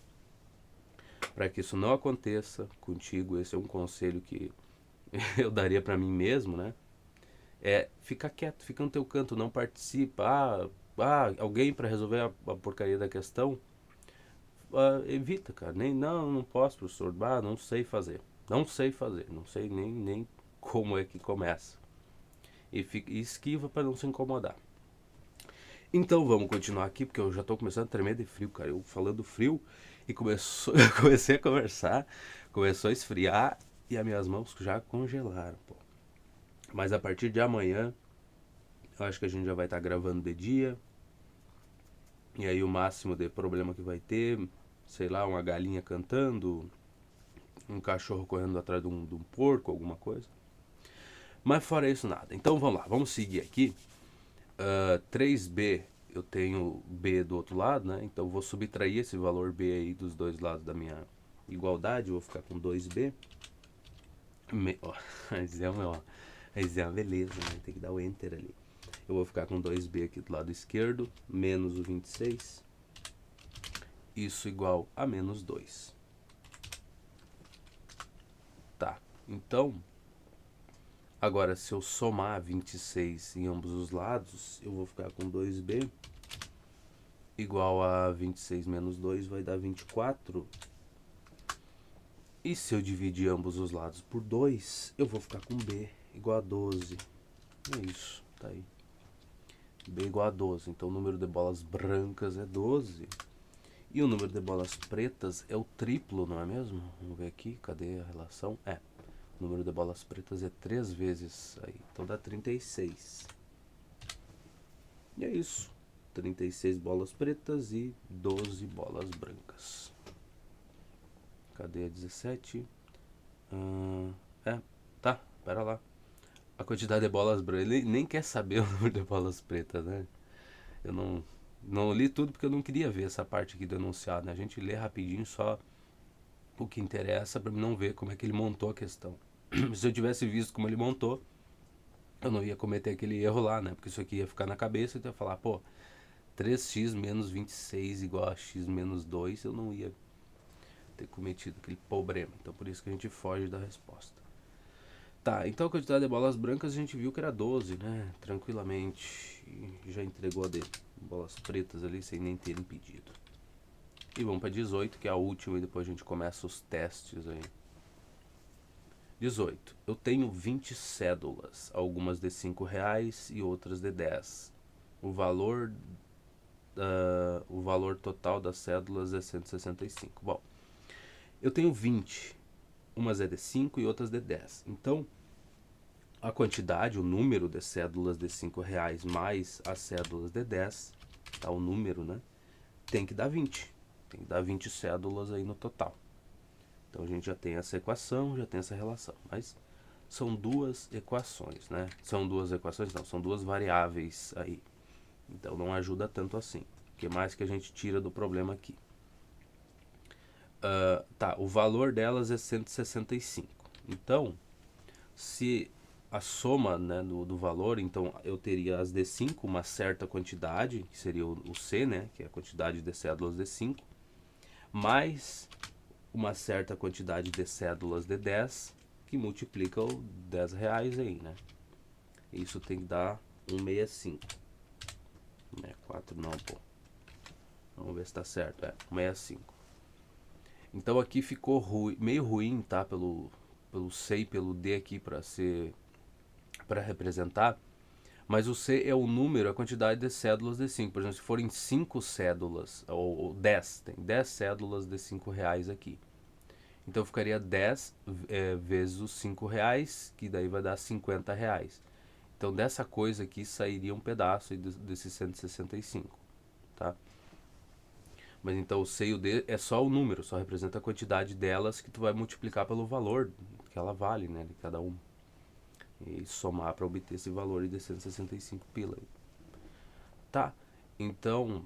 para que isso não aconteça contigo, esse é um conselho que eu daria para mim mesmo, né? É fica quieto, fica no teu canto, não participa. Alguém para resolver a porcaria da questão, evita, cara. Nem não posso, professor. Não sei fazer. Não sei fazer, não sei nem como é que começa. E esquiva para não se incomodar. Então vamos continuar aqui, porque eu já tô começando a tremer de frio, cara. Eu falando frio e eu comecei a conversar, começou a esfriar e as minhas mãos já congelaram, pô. Mas a partir de amanhã, eu acho que a gente já vai estar gravando de dia. E aí o máximo de problema que vai ter, sei lá, uma galinha cantando, um cachorro correndo atrás de um porco, alguma coisa. Mas fora isso, nada. Então vamos lá, vamos seguir aqui. 3B, eu tenho B do outro lado, né? Então vou subtrair esse valor B aí dos dois lados da minha igualdade. Eu vou ficar com 2B. Mas é uma beleza, né? Tem que dar o Enter ali. Eu vou ficar com 2B aqui do lado esquerdo, menos o 26. Isso igual a menos 2. Tá, então, agora se eu somar 26 em ambos os lados, eu vou ficar com 2B igual a 26 menos 2 vai dar 24. E se eu dividir ambos os lados por 2, eu vou ficar com B igual a 12. É isso, tá aí. B igual a 12. Então o número de bolas brancas é 12. E o número de bolas pretas é o triplo, não é mesmo? Vamos ver aqui, cadê a relação? O número de bolas pretas é 3 vezes aí. Então dá 36. E é isso. 36 bolas pretas e 12 bolas brancas. Cadê a 17? Tá, pera lá. A quantidade de bolas brancas. Ele nem quer saber o número de bolas pretas, né? Eu não li tudo porque eu não queria ver essa parte aqui do enunciado, né? A gente lê rapidinho só o que interessa para não ver como é que ele montou a questão. Se eu tivesse visto como ele montou, eu não ia cometer aquele erro lá, né? Porque isso aqui ia ficar na cabeça e eu ia falar, pô, 3x menos 26 igual a x menos 2, eu não ia ter cometido aquele problema. Então por isso que a gente foge da resposta. Tá, então a quantidade de bolas brancas a gente viu que era 12, né? Tranquilamente. E já entregou a de bolas pretas ali sem nem ter impedido. E vamos para 18, que é a última, e depois a gente começa os testes aí. 18. Eu tenho 20 cédulas, algumas de R$ 5 e outras de 10. O valor total das cédulas é 165. Bom, eu tenho 20. Umas é de 5 e outras de 10. Então, a quantidade, o número de cédulas de R$ 5 mais as cédulas de 10, tá o número, né? tem que dar 20. Tem que dar 20 cédulas aí no total. Então a gente já tem essa equação, já tem essa relação. Mas são duas equações, né? São duas equações, não, são duas variáveis aí. Então não ajuda tanto assim. O que mais que a gente tira do problema aqui? Tá, o valor delas é 165. Então, se a soma, né, do valor, então eu teria as D5, uma certa quantidade, que seria o C, né, que é a quantidade de cédulas D5, mais uma certa quantidade de cédulas de 10, que multiplica o 10 reais aí, né? Isso tem que dar 165. 64 não, pô. Vamos ver se tá certo. 165. Então aqui ficou meio ruim, tá? Pelo C e pelo D aqui para representar. Mas o C é o número, a quantidade de cédulas de 5. Por exemplo, se forem 5 cédulas, ou 10, tem 10 cédulas de 5 reais aqui. Então ficaria 10 vezes os 5 reais, que daí vai dar 50 reais. Então dessa coisa aqui sairia um pedaço desses 165, tá? Mas então o C e o D é só o número, só representa a quantidade delas que tu vai multiplicar pelo valor que ela vale, né, de cada uma. E somar para obter esse valor de 165 pila. Tá, então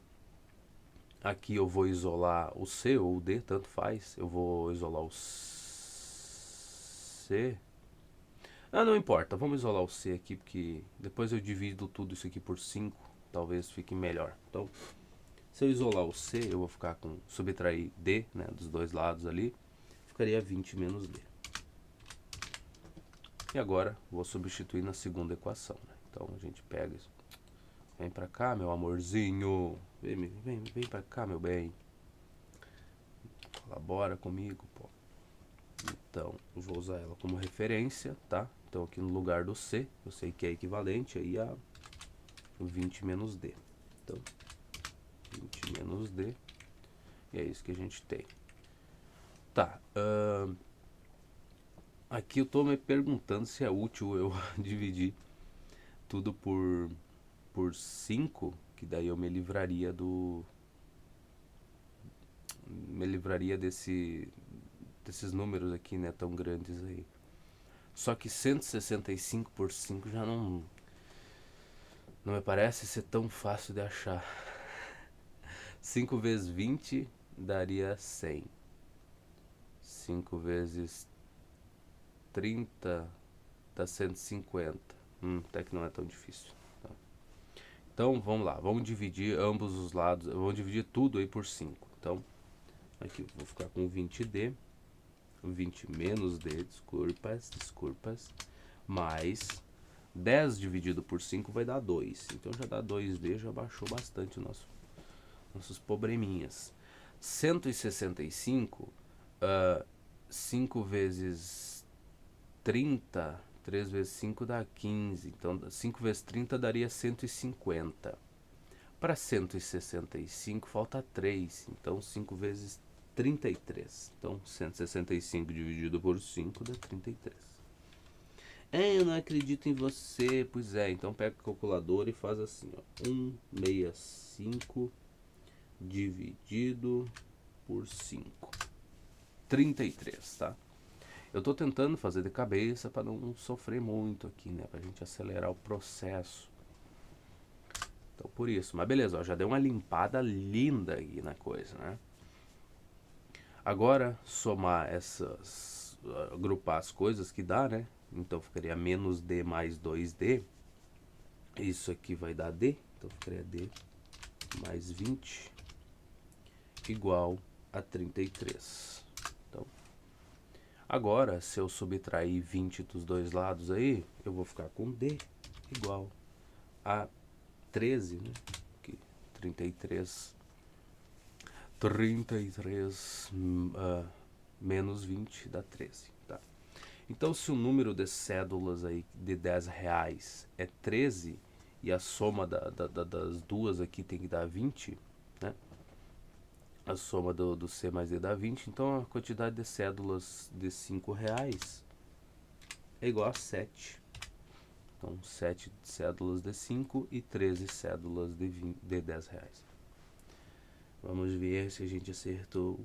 aqui eu vou isolar o C ou o D, tanto faz. Eu vou isolar o C. Não importa, vamos isolar o C aqui, porque depois eu divido tudo isso aqui por 5, talvez fique melhor. Então, se eu isolar o C, eu vou ficar com, subtrair D, né, dos dois lados ali, ficaria 20 menos D. E agora, vou substituir na segunda equação, né? Então, a gente pega isso. Vem pra cá, meu amorzinho. Vem pra cá, meu bem. Colabora comigo, pô. Então, eu vou usar ela como referência, tá? Então, aqui no lugar do C, eu sei que é equivalente aí a 20 menos D. Então, 20 menos D. E é isso que a gente tem. Tá. Aqui eu tô me perguntando se é útil eu dividir tudo por 5, que daí eu me livraria desses números aqui, né, tão grandes aí. Só que 165 por 5 já não me parece ser tão fácil de achar. 5 vezes 20 daria 100. 5 vezes 30 dá 150. Até que não é tão difícil. Tá? Então vamos lá, vamos dividir ambos os lados, vamos dividir tudo aí por 5. Então, aqui eu vou ficar com 20D, 20 menos D, desculpas, mais 10 dividido por 5 vai dar 2. Então já dá 2D, já baixou bastante nossos probleminhas. 165, 5 vezes 30, 3 vezes 5 dá 15. Então 5 vezes 30 daria 150. Para 165 falta 3. Então 5 vezes 33. Então 165 dividido por 5 dá 33. Eu não acredito em você. Pois é, então pega a calculadora e faz assim, ó. 165 dividido por 5. 33, tá? Eu tô tentando fazer de cabeça para não sofrer muito aqui, né? Pra gente acelerar o processo. Então por isso, mas beleza, ó, já deu uma limpada linda aí na coisa, né? Agora, somar essas, agrupar as coisas que dá, né? Então ficaria menos D mais 2D. Isso aqui vai dar D, então ficaria D mais 20 igual a 33. Então, agora, se eu subtrair 20 dos dois lados aí, eu vou ficar com D igual a 13, né? Aqui, 33 menos 20 dá 13, tá? Então, se o número de cédulas aí de 10 reais é 13 e a soma das duas aqui tem que dar 20, né? A soma do C mais D dá 20, então a quantidade de cédulas de 5 reais é igual a 7. Então, 7 cédulas de 5 e 13 cédulas de 10 reais. Vamos ver se a gente acertou.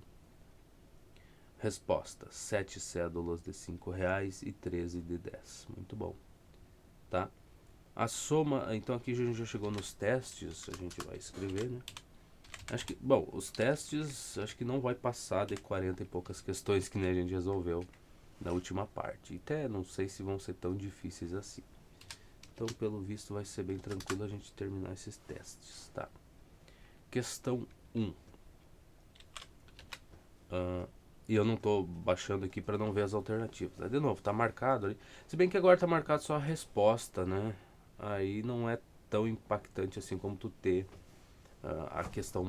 Resposta: 7 cédulas de R$ 5 e 13 de 10. Muito bom, tá? A soma, então aqui a gente já chegou nos testes, a gente vai escrever, né? Acho que, bom, os testes acho que não vai passar de 40 e poucas questões que a gente resolveu na última parte. Até não sei se vão ser tão difíceis assim. Então, pelo visto, vai ser bem tranquilo a gente terminar esses testes, tá? Questão 1. E eu não tô baixando aqui para não ver as alternativas. De novo, tá marcado ali. Se bem que agora tá marcado só a resposta, né? Aí não é tão impactante assim como tu ter a questão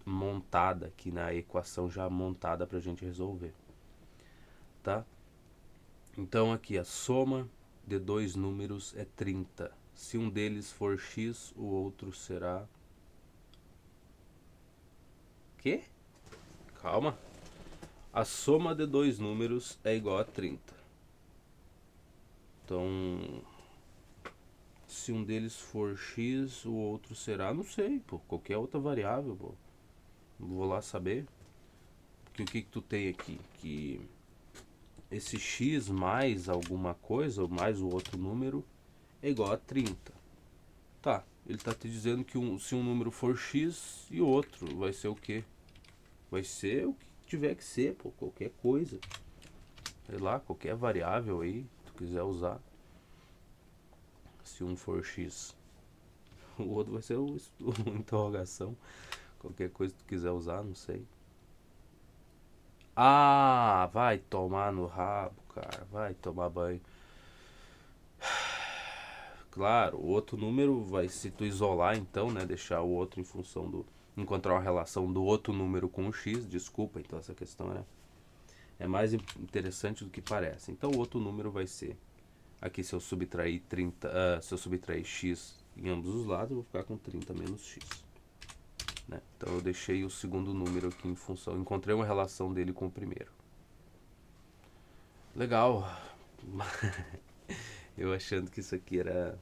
montada aqui na equação já montada pra gente resolver, tá? Então aqui a soma de dois números é 30. Se um deles for x, o outro será... Quê? Calma. A soma de dois números é igual a 30. Então, se um deles for x, o outro será... Não sei, pô. Qualquer outra variável, pô. Vou lá saber. Porque o que tu tem aqui? Que esse x mais alguma coisa, ou mais o outro número, é igual a 30. Tá, ele está te dizendo que se um número for x e o outro vai ser o quê? Vai ser o que tiver que ser, pô, qualquer coisa. Sei lá, qualquer variável aí que tu quiser usar. Se um for x, o outro vai ser uma interrogação. Qualquer coisa que tu quiser usar, não sei. Ah, vai tomar no rabo, cara. Vai tomar banho. Claro, o outro número vai, se tu isolar então, né, deixar o outro em função do... Encontrar uma relação do outro número com o x, desculpa, então essa questão é mais interessante do que parece. Então o outro número vai ser, aqui se eu subtrair 30, se eu subtrair x em ambos os lados, eu vou ficar com 30 menos x. Né? Então eu deixei o segundo número aqui em função, encontrei uma relação dele com o primeiro. Legal. Eu achando que isso aqui era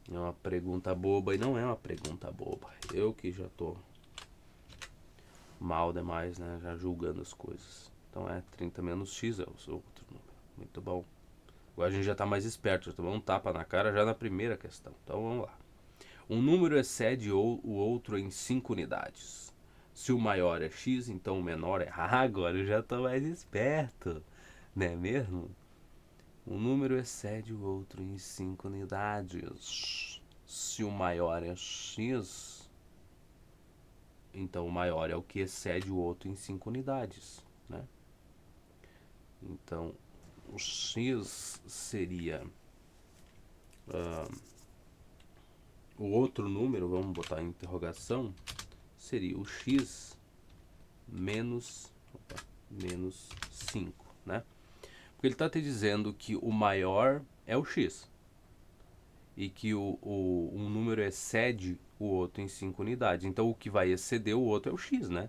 uma pergunta boba, e não é uma pergunta boba. Eu que já tô mal demais, né? Já julgando as coisas. Então 30 menos x é o seu outro número. Muito bom. Agora a gente já está mais esperto, já tomou um tapa na cara já na primeira questão. Então vamos lá. Um número excede o outro em 5 unidades. Se o maior é x, então o menor é... Ah, agora eu já estou mais esperto. Não é mesmo? Um número excede o outro em 5 unidades. Se o maior é x, então o maior é o que excede o outro em 5 unidades, né? Então, o x seria o outro número, vamos botar em interrogação, seria o x menos 5, né? Porque ele está te dizendo que o maior é o x e que um número excede o outro em 5 unidades. Então, o que vai exceder o outro é o x, né?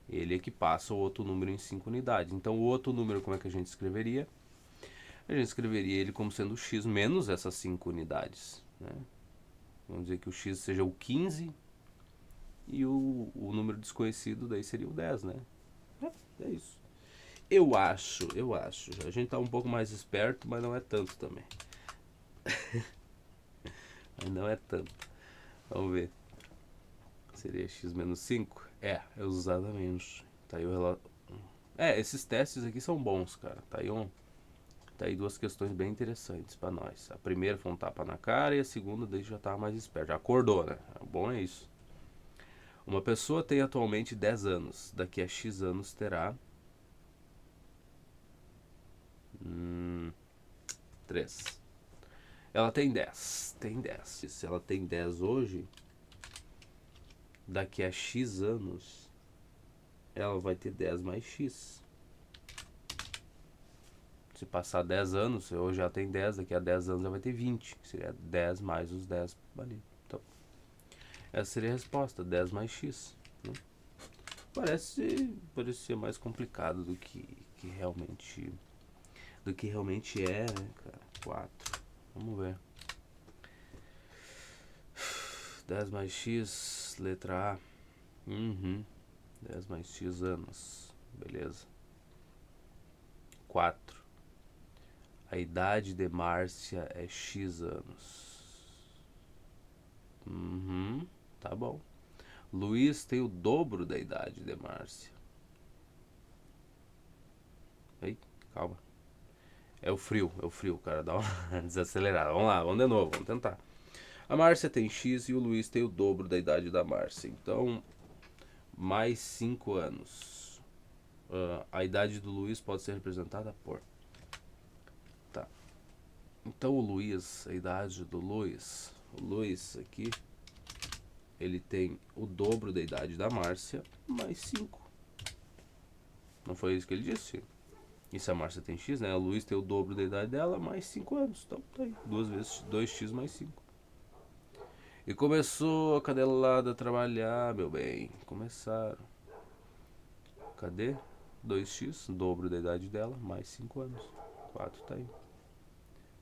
Ele é que passa o outro número em 5 unidades. Então, o outro número, como é que a gente escreveria? A gente escreveria ele como sendo x menos essas 5 unidades, né? Vamos dizer que o x seja o 15 e o número desconhecido daí seria o 10, né? É isso. Eu acho. A gente tá um pouco mais esperto, mas não é tanto também. Mas não é tanto. Vamos ver. Seria x menos 5? É exatamente. Tá aí o relato. Esses testes aqui são bons, cara. Tá aí duas questões bem interessantes pra nós. A primeira foi um tapa na cara e a segunda daí já tava mais esperto. Já acordou, né? O bom é isso. Uma pessoa tem atualmente 10 anos. Daqui a X anos terá 3. Ela tem 10. Tem 10. Se ela tem 10 hoje, daqui a X anos, ela vai ter 10 mais X. Se passar 10 anos, hoje ela tem 10, daqui a 10 anos ela vai ter 20. Que seria 10 mais os 10 ali. Então, essa seria a resposta, 10 mais X. Né? Parece ser mais complicado do que realmente é, né, cara? 4. Vamos ver. 10 mais x, letra A. Uhum. 10 mais X anos. Beleza. 4. A idade de Márcia é X anos. Uhum. Tá bom. Luiz tem o dobro da idade de Márcia. Ei, calma. É o frio, cara. Dá uma desacelerada. Vamos lá, vamos de novo, vamos tentar. A Márcia tem X e o Luiz tem o dobro da idade da Márcia. Então, mais 5 anos. A idade do Luiz pode ser representada por. Tá. Então, o Luiz, a idade do Luiz. O Luiz aqui, ele tem o dobro da idade da Márcia, mais 5. Não foi isso que ele disse? E se a Márcia tem X, né? O Luiz tem o dobro da idade dela, mais 5 anos. Então, tá aí. 2 vezes 2x mais 5. E começou a cadelada a trabalhar, meu bem. Começaram. Cadê? 2x, dobro da idade dela, mais 5 anos. 4 tá aí.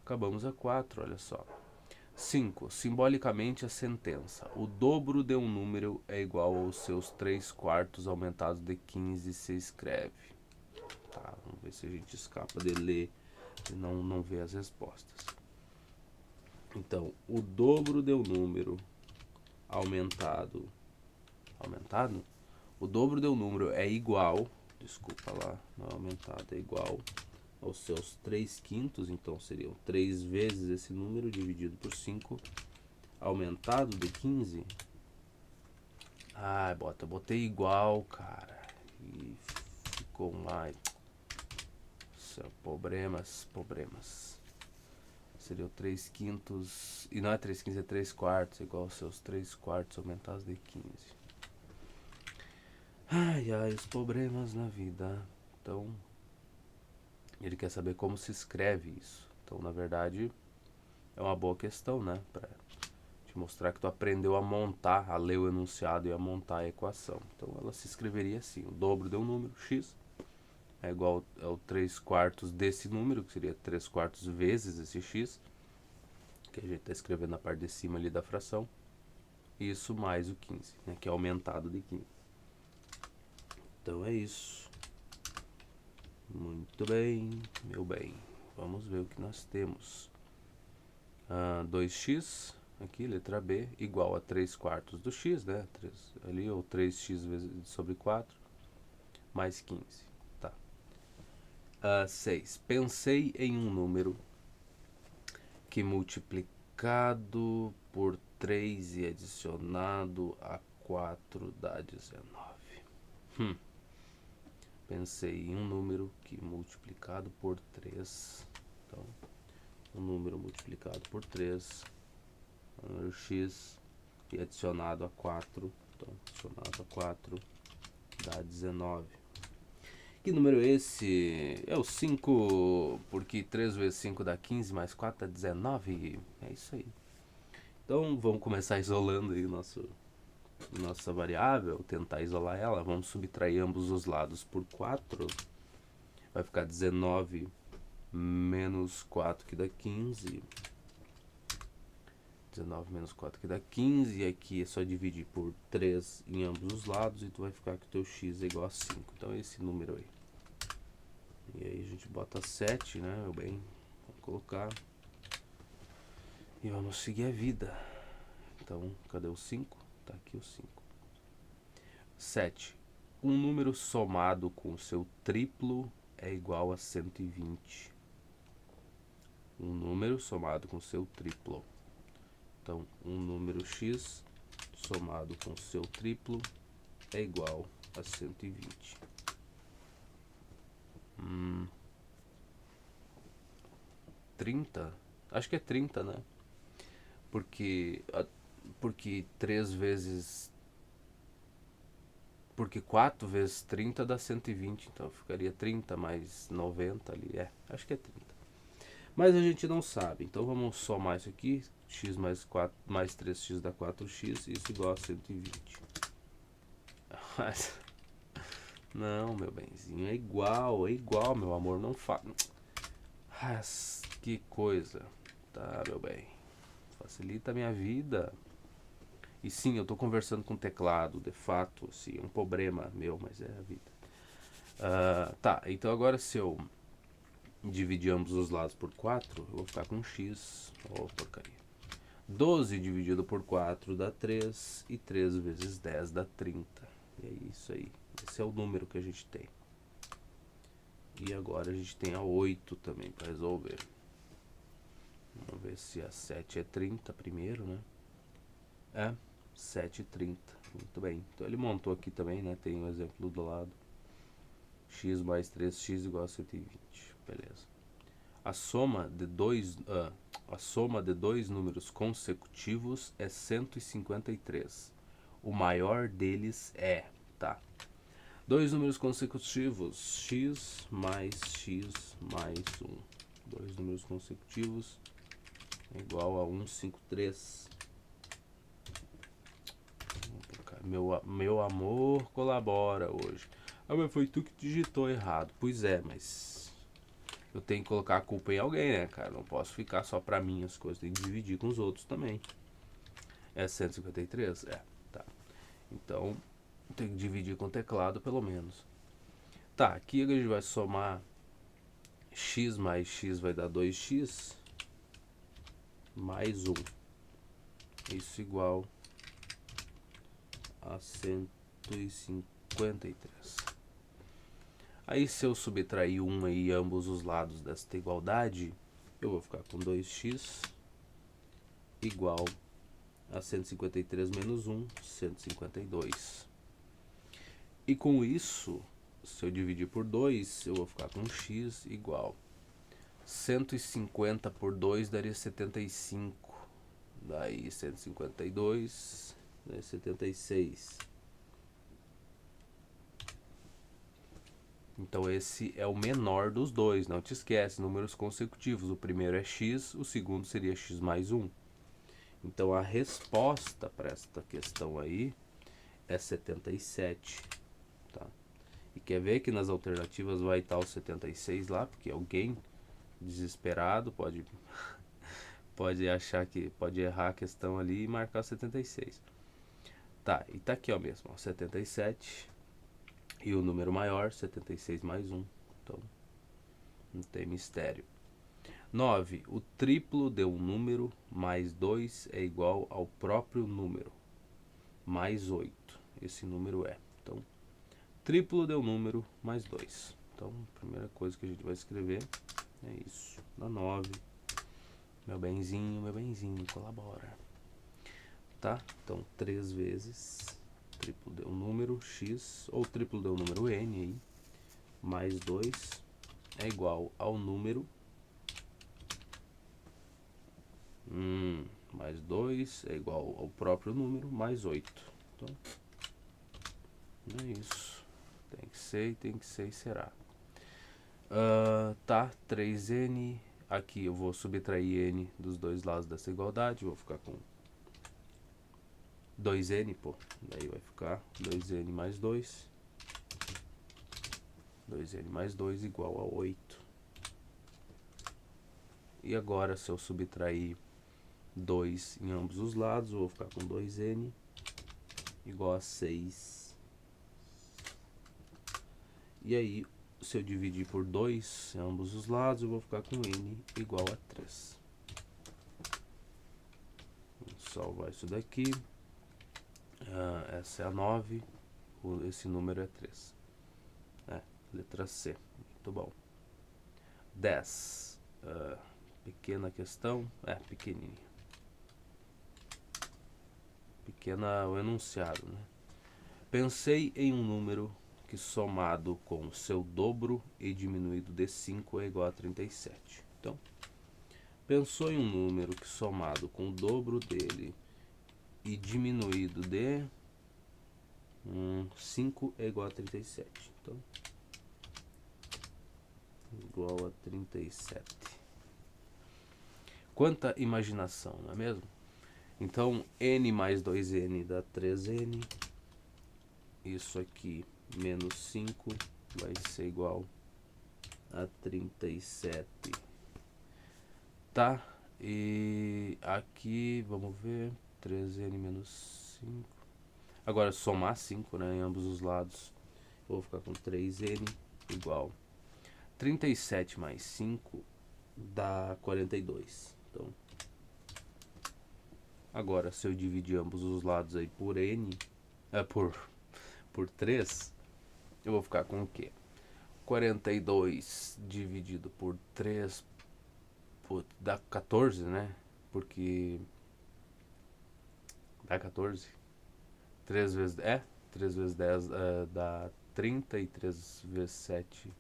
Acabamos a 4, olha só. 5. Simbolicamente a sentença. O dobro de um número é igual aos seus 3 quartos aumentados de 15 se escreve. Tá, vamos ver se a gente escapa de ler e não vê as respostas. Então, o dobro de um número aumentado. Aumentado? O dobro de um número é igual. Desculpa lá, não é aumentado, é igual aos seus 3 quintos, então seriam 3 vezes esse número dividido por 5, aumentado de 15. Ah, botei igual, cara. E ficou mais. Problemas. Seria o 3 quintos. E não é 3 quintos, é 3 quartos, igual aos seus 3 quartos aumentados de 15. Ai, os problemas na vida. Então, ele quer saber como se escreve isso. Então, na verdade, é uma boa questão, né? Pra te mostrar que tu aprendeu a montar, a ler o enunciado e a montar a equação. Então, ela se escreveria assim: o dobro de um número, x, é igual ao 3 quartos desse número, que seria 3 quartos vezes esse x, que a gente está escrevendo na parte de cima ali da fração. Isso mais o 15, né? Que é aumentado de 15. Então, é isso. Muito bem, meu bem. Vamos ver o que nós temos. 2x, aqui, letra B, igual a 3 quartos do x, né? 3, ali, ou 3x sobre 4, mais 15. Tá. 6. Pensei em um número que multiplicado por 3 e adicionado a 4 dá 19. Pensei em um número que multiplicado por 3. Então, um número multiplicado por 3, número x, e adicionado a 4. Então, adicionado a 4 dá 19. Que número é esse? É o 5, porque 3 vezes 5 dá 15, mais 4 dá 19. É isso aí. Então, vamos começar isolando aí nossa variável, tentar isolar ela. Vamos subtrair ambos os lados por 4. Vai ficar 19 menos 4 que dá 15. 19 menos 4 que dá 15. E aqui é só dividir por 3 em ambos os lados e tu vai ficar que o teu x é igual a 5. Então é esse número aí. E aí a gente bota 7, né, meu bem? Vamos colocar. E vamos seguir a vida. Então, cadê o 5? Tá aqui o 5. 7. Um número somado com o seu triplo é igual a 120. Um número somado com o seu triplo. Então, um número x somado com o seu triplo é igual a 120. 30? Acho que é 30, né? Porque 3 vezes... Porque 4 vezes 30 dá 120, então ficaria 30 mais 90 ali. Acho que é 30. Mas a gente não sabe, então vamos somar isso aqui. X mais 4 mais 3x dá 4x, isso igual a 120. Mas, não, meu benzinho, é igual, meu amor, não faz. Que coisa. Tá, meu bem. Facilita a minha vida. E sim, eu estou conversando com o teclado, de fato, assim, é um problema meu, mas é a vida. Tá, então agora se eu dividir ambos os lados por 4, eu vou ficar com x, porcaria. 12 dividido por 4 dá 3, e 3 vezes 10 dá 30. E é isso aí, esse é o número que a gente tem. E agora a gente tem a 8 também para resolver. Vamos ver se a 7 é 30 primeiro, né? É, 7 e 30. Muito bem. Então ele montou aqui também, né? Tem um exemplo do lado. X mais 3x igual a 120. Beleza. A soma de dois números consecutivos é 153. O maior deles é, tá? Dois números consecutivos, x mais 1. Dois números consecutivos é igual a 153. Meu amor colabora hoje. Ah, mas foi tu que digitou errado. Pois é, mas eu tenho que colocar a culpa em alguém, né, cara? Não posso ficar só pra mim as coisas, tem que dividir com os outros também. É 153? É, tá. Então, tem que dividir com o teclado pelo menos. Tá, aqui a gente vai somar x mais x vai dar 2x mais 1. Isso igual a 153. Aí se eu subtrair 1 aí ambos os lados desta igualdade, eu vou ficar com 2x igual a 153 menos 1, 152. E com isso, se eu dividir por 2, eu vou ficar com x igual 150 por 2 daria 75. Daí 152, daí 76. Então esse é o menor dos dois, não te esquece, números consecutivos. O primeiro é x, o segundo seria x mais 1. Então a resposta para esta questão aí é 77. Tá? E quer ver que nas alternativas vai estar o 76 lá, porque alguém desesperado pode achar que pode errar a questão ali e marcar 76. Tá, e tá aqui ó mesmo, ó, 77. E o número maior, 76 mais 1. Então, não tem mistério. 9. O triplo de um número mais 2 é igual ao próprio número mais 8. Esse número é. Então, triplo de um número mais 2. Então, a primeira coisa que a gente vai escrever é isso. Dá 9. Meu benzinho, colabora. Tá? Então, 3 vezes triplo de um número x, ou triplo de um número n aí, mais 2 é igual ao número mais 2 é igual ao próprio número mais 8. Então, é isso. Tem que ser e será. Tá, 3n. Aqui eu vou subtrair n dos dois lados dessa igualdade. Vou ficar com 2n, pô. Daí vai ficar 2n mais 2. 2n mais 2 igual a 8. E agora, se eu subtrair 2 em ambos os lados, eu vou ficar com 2n igual a 6. E aí, se eu dividir por 2 em ambos os lados, eu vou ficar com n igual a 3. Vou salvar isso daqui. Essa é a 9. Esse número é 3. Letra C. Muito bom. 10. Pequena questão. Pequenininha. Pequena o enunciado, né? Pensei em um número que somado com seu dobro e diminuído de 5 é igual a 37. Então, pensou em um número que somado com o dobro dele e diminuído de 5 é igual a 37. Então, igual a 37. Quanta imaginação, não é mesmo? Então, n mais 2n dá 3n. Isso aqui, menos 5, vai ser igual a 37. Tá? E aqui, vamos ver, 3n menos 5. Agora somar 5, né, em ambos os lados. Eu vou ficar com 3n igual 37 mais 5 dá 42. Então, agora se eu dividir ambos os lados aí por n, por 3, eu vou ficar com o quê? 42 dividido por 3 dá 14, né? Porque dá 14. 3 vezes 3 vezes 10 dá 30 e 3 vezes 7.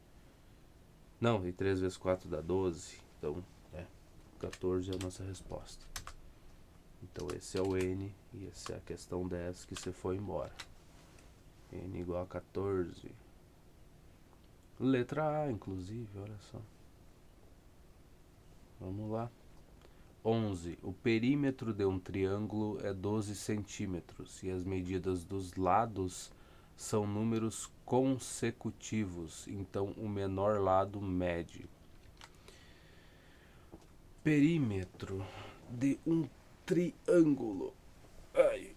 Não, e 3 vezes 4 dá 12. Então, 14 é a nossa resposta. Então esse é o N e essa é a questão 10 que você foi embora. N igual a 14. Letra A, inclusive, olha só. Vamos lá. 11. O perímetro de um triângulo é 12 centímetros e as medidas dos lados são números consecutivos, então o menor lado mede. Perímetro de um triângulo. Ai.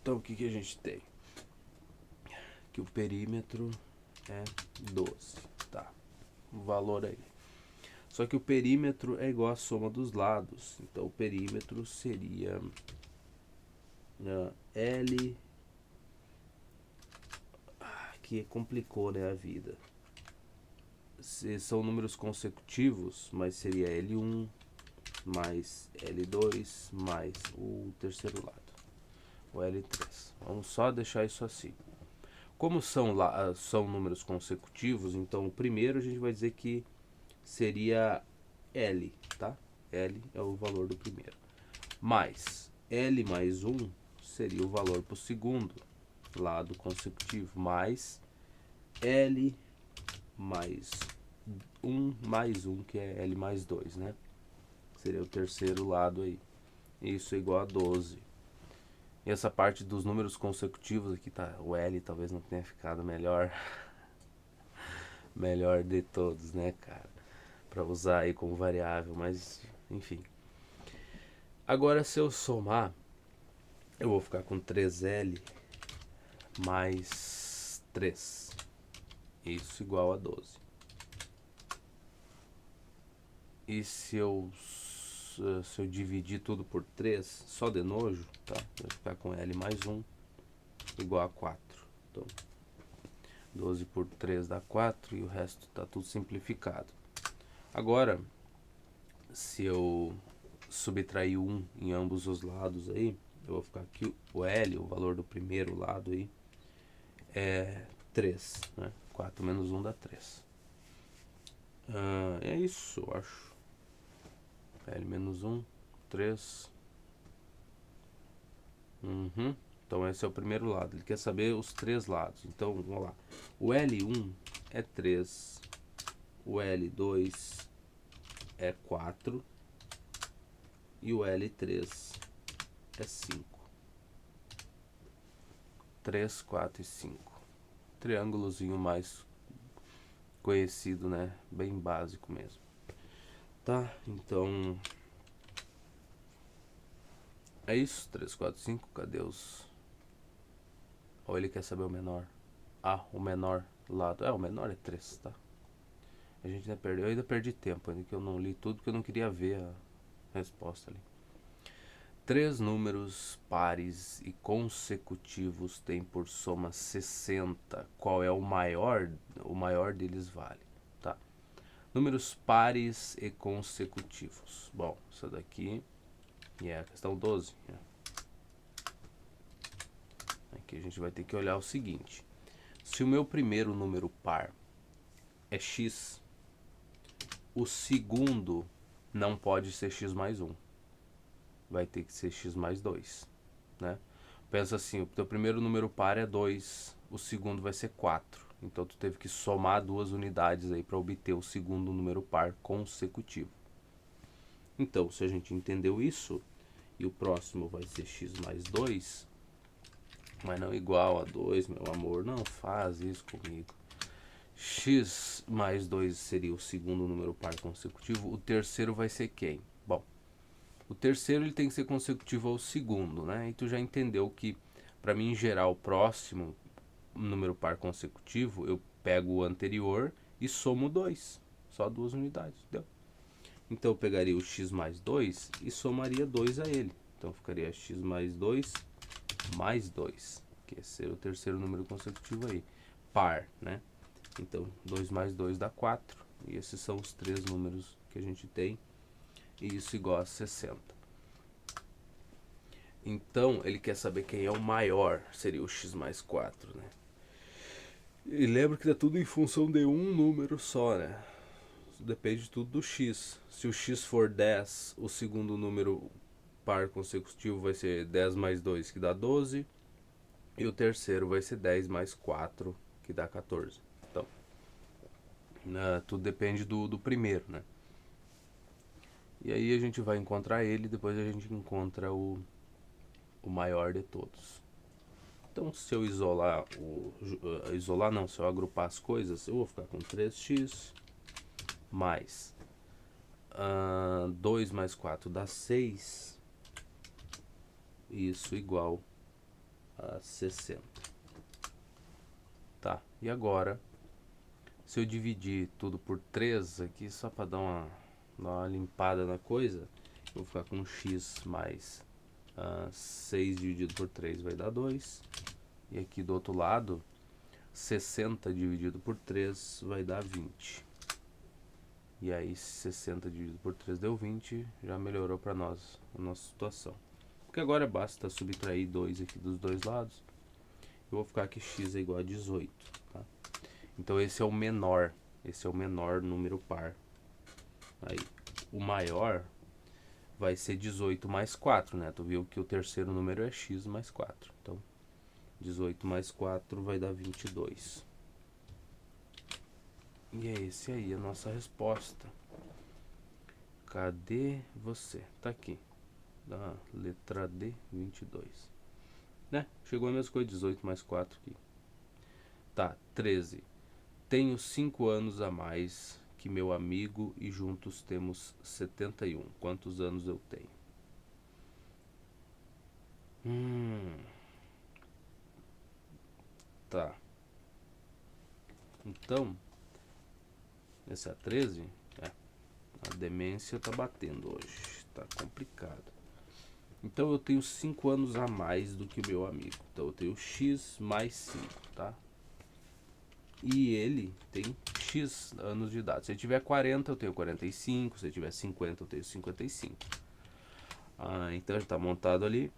Então o que a gente tem? Que o perímetro é 12, tá? O valor aí. Só que o perímetro é igual à soma dos lados. Então o perímetro seria L. Que complicou, né, a vida. São números consecutivos, mas seria L1 mais L2 mais o terceiro lado, o L3. Vamos só deixar isso assim. Como são números consecutivos, então o primeiro a gente vai dizer que seria L, tá? L é o valor do primeiro. Mais L mais 1 seria o valor para o segundo lado consecutivo. Mais L mais 1, que é L mais 2, né? Seria o terceiro lado aí. Isso é igual a 12. E essa parte dos números consecutivos aqui, tá? O L talvez não tenha ficado melhor. Melhor de todos, né, cara? Pra usar aí como variável, mas enfim. Agora se eu somar, eu vou ficar com 3L mais 3. Isso igual a 12. E se eu dividir tudo por 3, só de nojo, tá? Vai ficar com L mais 1 igual a 4. Então, 12 por 3 dá 4 e o resto tá tudo simplificado. Agora, se eu subtrair 1 em ambos os lados aí, eu vou ficar aqui o L, o valor do primeiro lado aí, é 3, né? 4 menos 1 dá 3. É isso, eu acho. L menos 1, 3. Então esse é o primeiro lado. Ele quer saber os três lados. Então, vamos lá. O L1 é 3. O L2 é 4. E o L3 é 5. 3, 4 e 5. Triângulozinho mais conhecido, né? Bem básico mesmo. Tá? Então... é isso. 3, 4, 5. Cadê os... ou ele quer saber o menor? O menor lado. O menor é 3, tá? A gente ainda perdeu. Eu ainda perdi tempo, ainda que eu não li tudo, porque eu não queria ver a resposta ali. 3 números pares e consecutivos têm por soma 60. Qual é o maior? O maior deles vale, tá? Números pares e consecutivos. Bom, isso daqui é a questão 12. Né? Aqui a gente vai ter que olhar o seguinte. Se o meu primeiro número par é x, o segundo não pode ser x mais 1. Vai ter que ser x mais 2, né? Pensa assim, o teu primeiro número par é 2, o segundo vai ser 4. Então tu teve que somar duas unidades aí para obter o segundo número par consecutivo. Então, se a gente entendeu isso, e o próximo vai ser x mais 2, mas não igual a 2, meu amor, não faz isso comigo. X mais 2 seria o segundo número par consecutivo, o terceiro vai ser quem? Bom, O terceiro ele tem que ser consecutivo ao segundo, né? E tu já entendeu que para mim gerar o próximo número par consecutivo, eu pego o anterior e somo 2. Só 2 unidades, deu? Então eu pegaria o x mais 2 e somaria 2 a ele. Então ficaria x mais 2, que esse é o terceiro número consecutivo aí. Par, né? Então 2 mais 2 dá 4. E esses são os três números que a gente tem. E isso igual a 60. Então ele quer saber quem é o maior. Seria o x mais 4, né? E lembra que tá tudo em função de um número só, né? Depende tudo do x. Se o x for 10, o segundo número par consecutivo vai ser 10 mais 2, que dá 12. E o terceiro vai ser 10 mais 4, que dá 14. Então, tudo depende do primeiro, né? E aí a gente vai encontrar ele, depois a gente encontra o maior de todos. Então, se eu isolar, se eu agrupar as coisas, eu vou ficar com 3x mais 2 mais 4 dá 6. Isso igual a 60. Tá, e agora, se eu dividir tudo por 3 aqui, só para dar uma limpada na coisa, eu vou ficar com x mais 6 dividido por 3 vai dar 2. E aqui do outro lado, 60 dividido por 3 vai dar 20. E aí 60 dividido por 3 deu 20, já melhorou para nós a nossa situação. Porque agora basta subtrair 2 aqui dos dois lados. Eu vou ficar que x é igual a 18. Tá? Então esse é o menor número par. Aí, o maior vai ser 18 mais 4, né? Tu viu que o terceiro número é x mais 4. Então, 18 mais 4 vai dar 22. E é esse aí a nossa resposta. Cadê você? Tá aqui. Da letra D, 22. Né? Chegou a mesma coisa, 18 mais 4 aqui. Tá, 13. Tenho 5 anos a mais que meu amigo e juntos temos 71. Quantos anos eu tenho? Tá. Então, esse é 13? É. A demência tá batendo hoje. Tá complicado. Então eu tenho 5 anos a mais do que o meu amigo. Então eu tenho x mais 5, tá? E ele tem x anos de idade. Se ele tiver 40, eu tenho 45. Se ele tiver 50, eu tenho 55. Então já tá montado ali.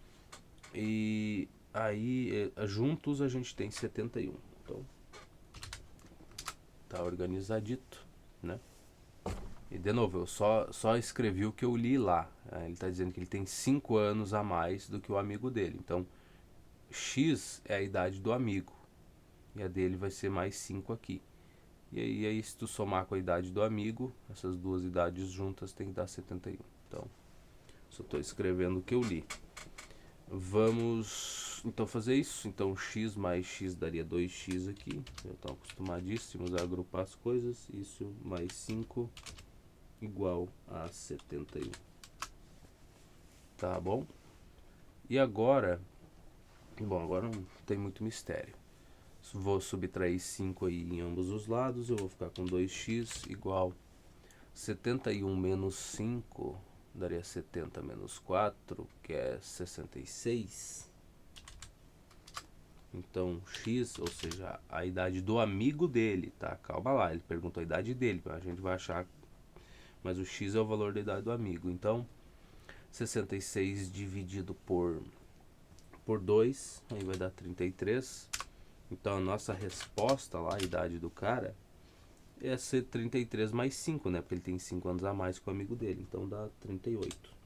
E aí, juntos a gente tem 71. Então, tá organizadito, né? E de novo, eu só escrevi o que eu li lá. Ele está dizendo que ele tem 5 anos a mais do que o amigo dele. Então, x é a idade do amigo. E a dele vai ser mais 5 aqui. E aí, se tu somar com a idade do amigo, essas duas idades juntas tem que dar 71. Então, só estou escrevendo o que eu li. Vamos então fazer isso. Então, x mais x daria 2x aqui. Já estão acostumadíssimos a agrupar as coisas. Isso mais 5 igual a 71. Tá bom? E agora, bom, agora não tem muito mistério. Vou subtrair 5 aí em ambos os lados. Eu vou ficar com 2x igual 71 menos 5 daria 70 menos 4, que é 66. Então, x, ou seja, a idade do amigo dele, tá? Calma lá, ele perguntou a idade dele, a gente vai achar, mas o x é o valor da idade do amigo. Então, 66 dividido por 2, aí vai dar 33. Então, a nossa resposta lá, a idade do cara, é ser 33 mais 5, né? Porque ele tem 5 anos a mais que o amigo dele, então dá 38.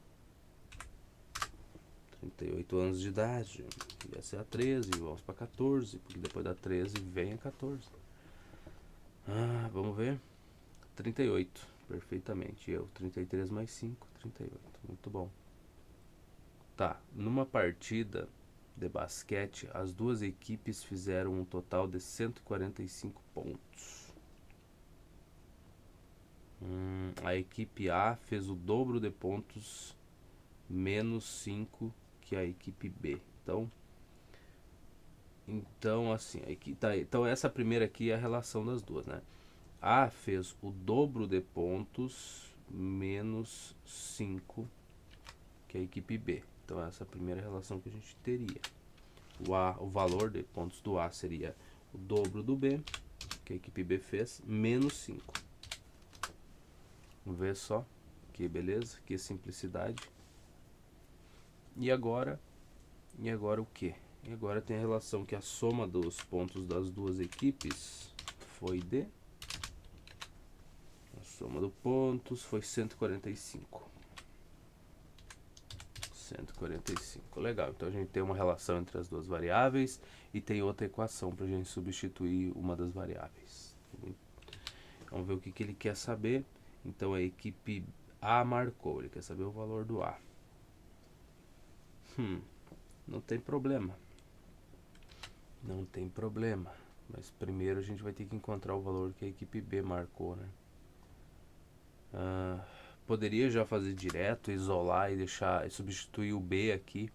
38 anos de idade. Ia ser a 13, vamos para 14, porque depois da 13 vem a 14. Vamos ver. 38, perfeitamente. Eu, 33 mais 5, 38. Muito bom. Tá, numa partida de basquete, as duas equipes fizeram um total de 145 pontos. A equipe A fez o dobro de pontos menos 5 que a equipe B. Então assim, aqui tá, então essa primeira aqui é a relação das duas, né? A fez o dobro de pontos menos 5 que a equipe B. Então essa é a primeira relação que a gente teria. O valor de pontos do A seria o dobro do B, que a equipe B fez, menos 5. Vamos ver só, que beleza, que simplicidade. E agora o que? E agora tem a relação que a soma dos pontos das duas equipes foi de... A soma dos pontos foi 145. 145, legal. Então a gente tem uma relação entre as duas variáveis e tem outra equação para a gente substituir uma das variáveis. Vamos ver o que ele quer saber. Então a equipe A marcou, ele quer saber o valor do A. Não tem problema. Não tem problema. Mas primeiro a gente vai ter que encontrar o valor que a equipe B marcou, né? Poderia já fazer direto, isolar e deixar, substituir o B aqui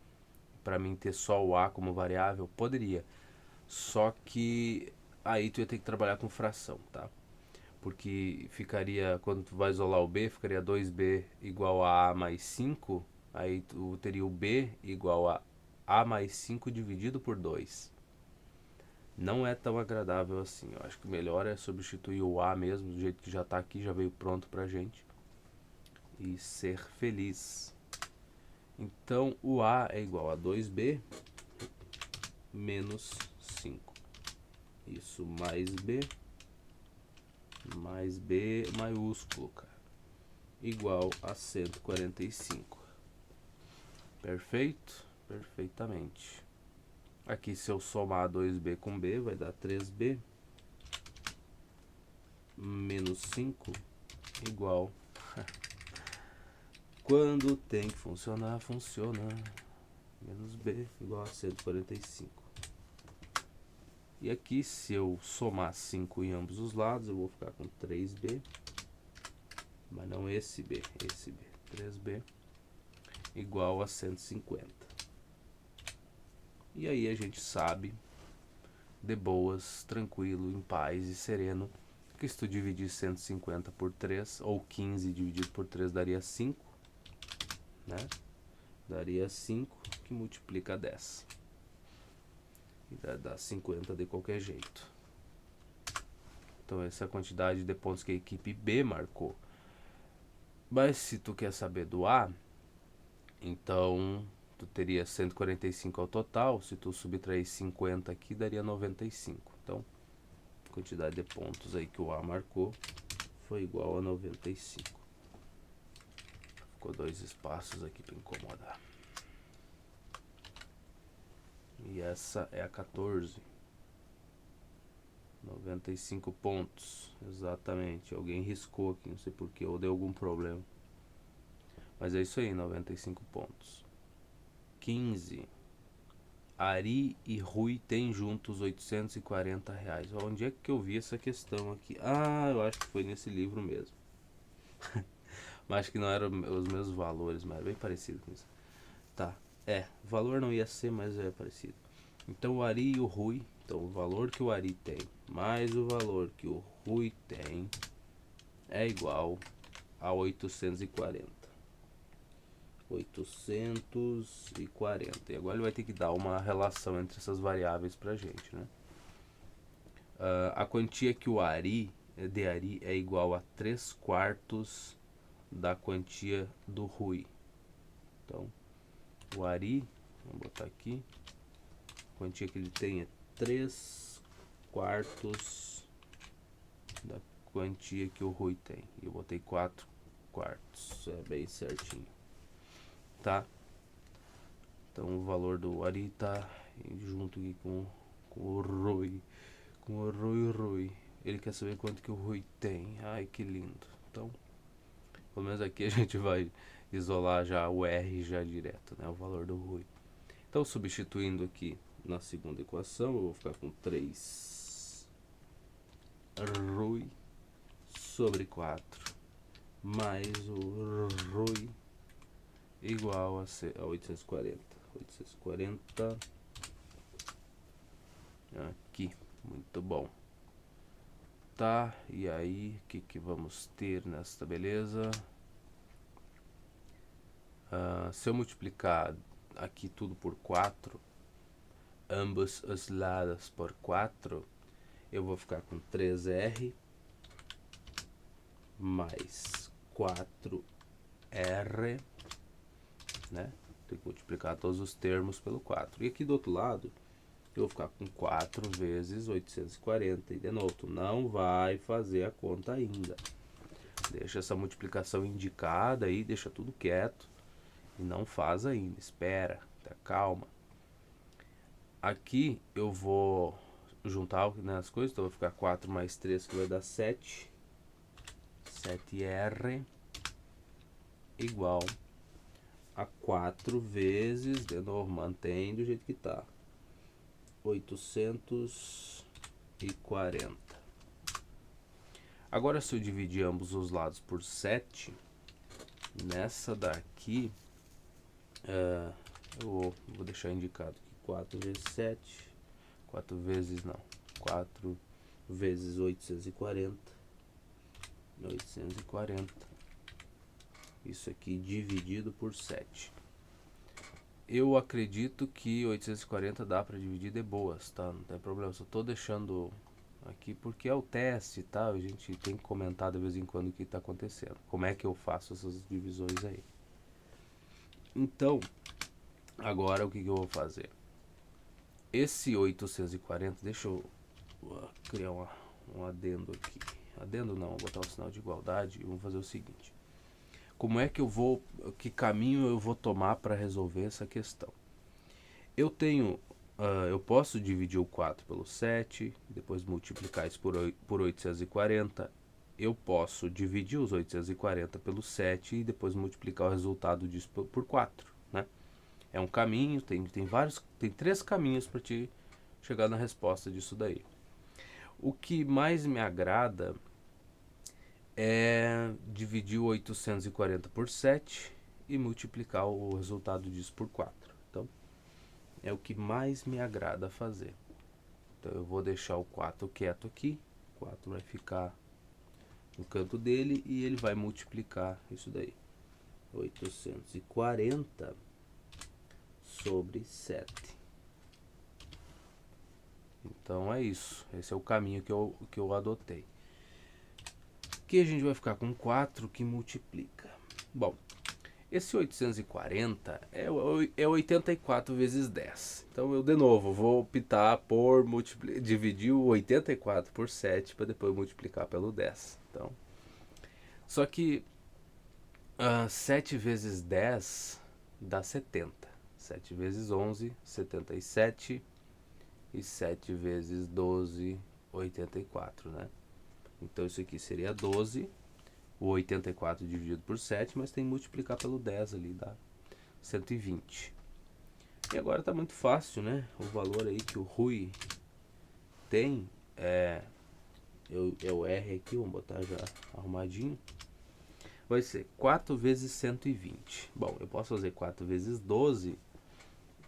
para mim ter só o A como variável? Poderia. Só que aí tu ia ter que trabalhar com fração, tá? Porque ficaria, quando tu vai isolar o B, ficaria 2B igual a mais 5. Aí tu teria o B igual a mais 5 dividido por 2. Não é tão agradável assim. Eu acho que o melhor é substituir o A mesmo, do jeito que já está aqui, já veio pronto pra gente. E ser feliz. Então o A é igual a 2B menos 5. Isso mais B maiúsculo, cara, igual a 145. Perfeito? Perfeitamente. Aqui, se eu somar 2B com B, vai dar 3B menos 5 igual... Quando tem que funcionar, funciona. Menos B igual a 145. E aqui, se eu somar 5 em ambos os lados, eu vou ficar com 3B. Mas não esse B, esse B. 3B igual a 150. E aí a gente sabe, de boas, tranquilo, em paz e sereno, que se tu dividir 150 por 3, ou 15 dividido por 3 daria 5, né? Daria 5, que multiplica 10. E dá 50 de qualquer jeito. Então essa é a quantidade de pontos que a equipe B marcou. Mas se tu quer saber do A, então tu teria 145 ao total. Se tu subtrair 50 aqui, daria 95. Então, a quantidade de pontos aí que o A marcou foi igual a 95. Ficou 2 espaços aqui para incomodar. E essa é a 14. 95 pontos. Exatamente. Alguém riscou aqui, não sei porquê, ou deu algum problema. Mas é isso aí, 95 pontos. 15. Ari e Rui têm juntos R$ 840. Onde é que eu vi essa questão aqui? Ah, eu acho que foi nesse livro mesmo. Mas acho que não eram os mesmos valores, mas é bem parecido com isso. Tá, o valor não ia ser, mas é parecido. Então o Ari e o Rui, então o valor que o Ari tem mais o valor que o Rui tem é igual a 840. 840. E agora ele vai ter que dar uma relação entre essas variáveis pra gente, né? A quantia que o Ari é igual a 3/4 da quantia do Rui. Então, o Ari, vamos botar aqui, a quantia que ele tem é 3/4 da quantia que o Rui tem. E eu botei 4/4, é bem certinho. Tá? Então o valor do Ari tá junto aqui com o Rui. Com o Rui. Ele quer saber quanto que o Rui tem. Ai, que lindo. Então, pelo menos aqui a gente vai isolar já o R já direto, né? O valor do Rui. Então, substituindo aqui na segunda equação, eu vou ficar com 3 Rui sobre 4 mais o Rui igual a 840. 840 aqui, muito bom. Tá, e aí, o que vamos ter nesta beleza? Se eu multiplicar aqui tudo por 4, ambos os lados por 4, eu vou ficar com 3R mais 4R, né? Tem que multiplicar todos os termos pelo 4. E aqui do outro lado, eu vou ficar com 4 vezes 840. E de novo, tu não vai fazer a conta ainda. Deixa essa multiplicação indicada aí, deixa tudo quieto. E não faz ainda, espera, tá, calma. Aqui eu vou juntar, né, as coisas, então vai ficar 4 mais 3 que vai dar 7. 7R igual a 4 vezes, de novo, mantém do jeito que tá, 840. Agora, se eu dividir ambos os lados por 7, nessa daqui, eu vou deixar indicado que 4 vezes 7, 4 vezes não, 4 vezes 840, 840, isso aqui dividido por 7. Eu acredito que 840 dá para dividir de boas, tá? Não tem problema, só tô deixando aqui porque é o teste, tá? A gente tem que comentar de vez em quando o que está acontecendo, como é que eu faço essas divisões aí. Então, agora o que eu vou fazer? Esse 840, deixa eu criar um adendo aqui. Adendo não, vou botar um sinal de igualdade e vamos fazer o seguinte. Como é que eu vou, que caminho eu vou tomar para resolver essa questão? Eu tenho, eu posso dividir o 4 pelo 7, depois multiplicar isso por 840. Eu posso dividir os 840 pelo 7 e depois multiplicar o resultado disso por 4, né? É um caminho, tem três caminhos para te chegar na resposta disso daí. O que mais me agrada é dividir o 840 por 7 e multiplicar o resultado disso por 4. Então, é o que mais me agrada fazer. Então, eu vou deixar o 4 quieto aqui. O 4 vai ficar no canto dele e ele vai multiplicar isso daí. 840 sobre 7. Então é isso. Esse é o caminho que eu adotei. Aqui a gente vai ficar com 4 que multiplica. Bom, esse 840 é 84 vezes 10. Então eu de novo vou optar por dividir o 84 por 7 para depois multiplicar pelo 10. Então, só que 7 vezes 10 dá 70. 7 vezes 11, 77. E 7 vezes 12, 84, né? Então isso aqui seria 12, o 84 dividido por 7, mas tem que multiplicar pelo 10 ali, dá 120. E agora tá muito fácil, né? O valor aí que o Rui tem é o R aqui, vamos botar já arrumadinho. Vai ser 4 vezes 120. Bom, eu posso fazer 4 vezes 12,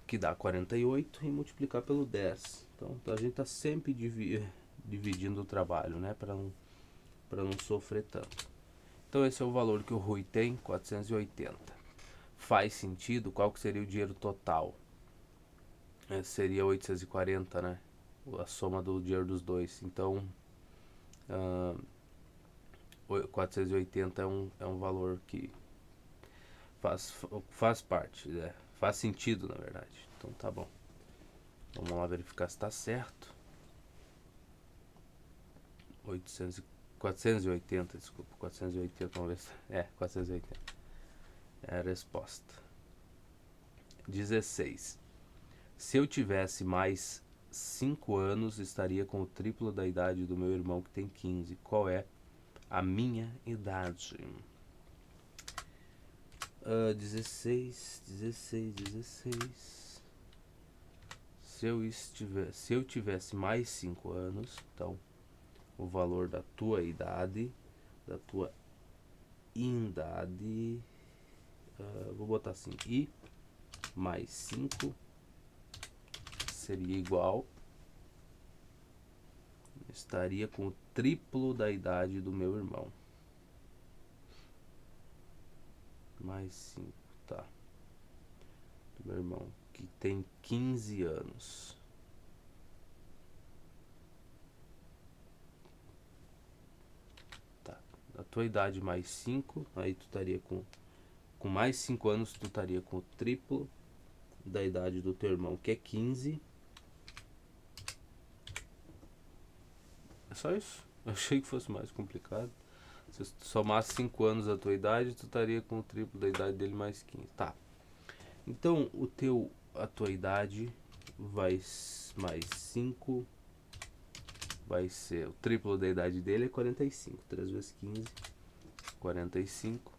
que dá 48, e multiplicar pelo 10. Então a gente tá sempre dividindo o trabalho, né? Para não sofrer tanto. Então esse é o valor que o Rui tem, 480. Faz sentido? Qual que seria o dinheiro total? Seria 840, né? A soma do dinheiro dos dois. Então, 480 é um valor que faz parte, né? Faz sentido, na verdade. Então tá bom. Vamos lá verificar se está certo. 480, desculpa. 480, vamos ver se... 480. É a resposta. 16. Se eu tivesse mais 5 anos, estaria com o triplo da idade do meu irmão que tem 15. Qual é a minha idade? 16. Se eu tivesse mais 5 anos, então o valor da tua idade, vou botar assim, I mais 5 seria igual, estaria com o triplo da idade do meu irmão. Mais 5, tá. Do meu irmão, que tem 15 anos. Tá. A tua idade mais 5, aí tu estaria com mais 5 anos, tu estaria com o triplo da idade do teu irmão, que é 15. É só isso. Eu achei que fosse mais complicado. Se tu somasse 5 anos a tua idade, tu estaria com o triplo da idade dele mais 15. Tá. Então, a tua idade vai mais 5 vai ser o triplo da idade dele é 45. 3 vezes 15, 45.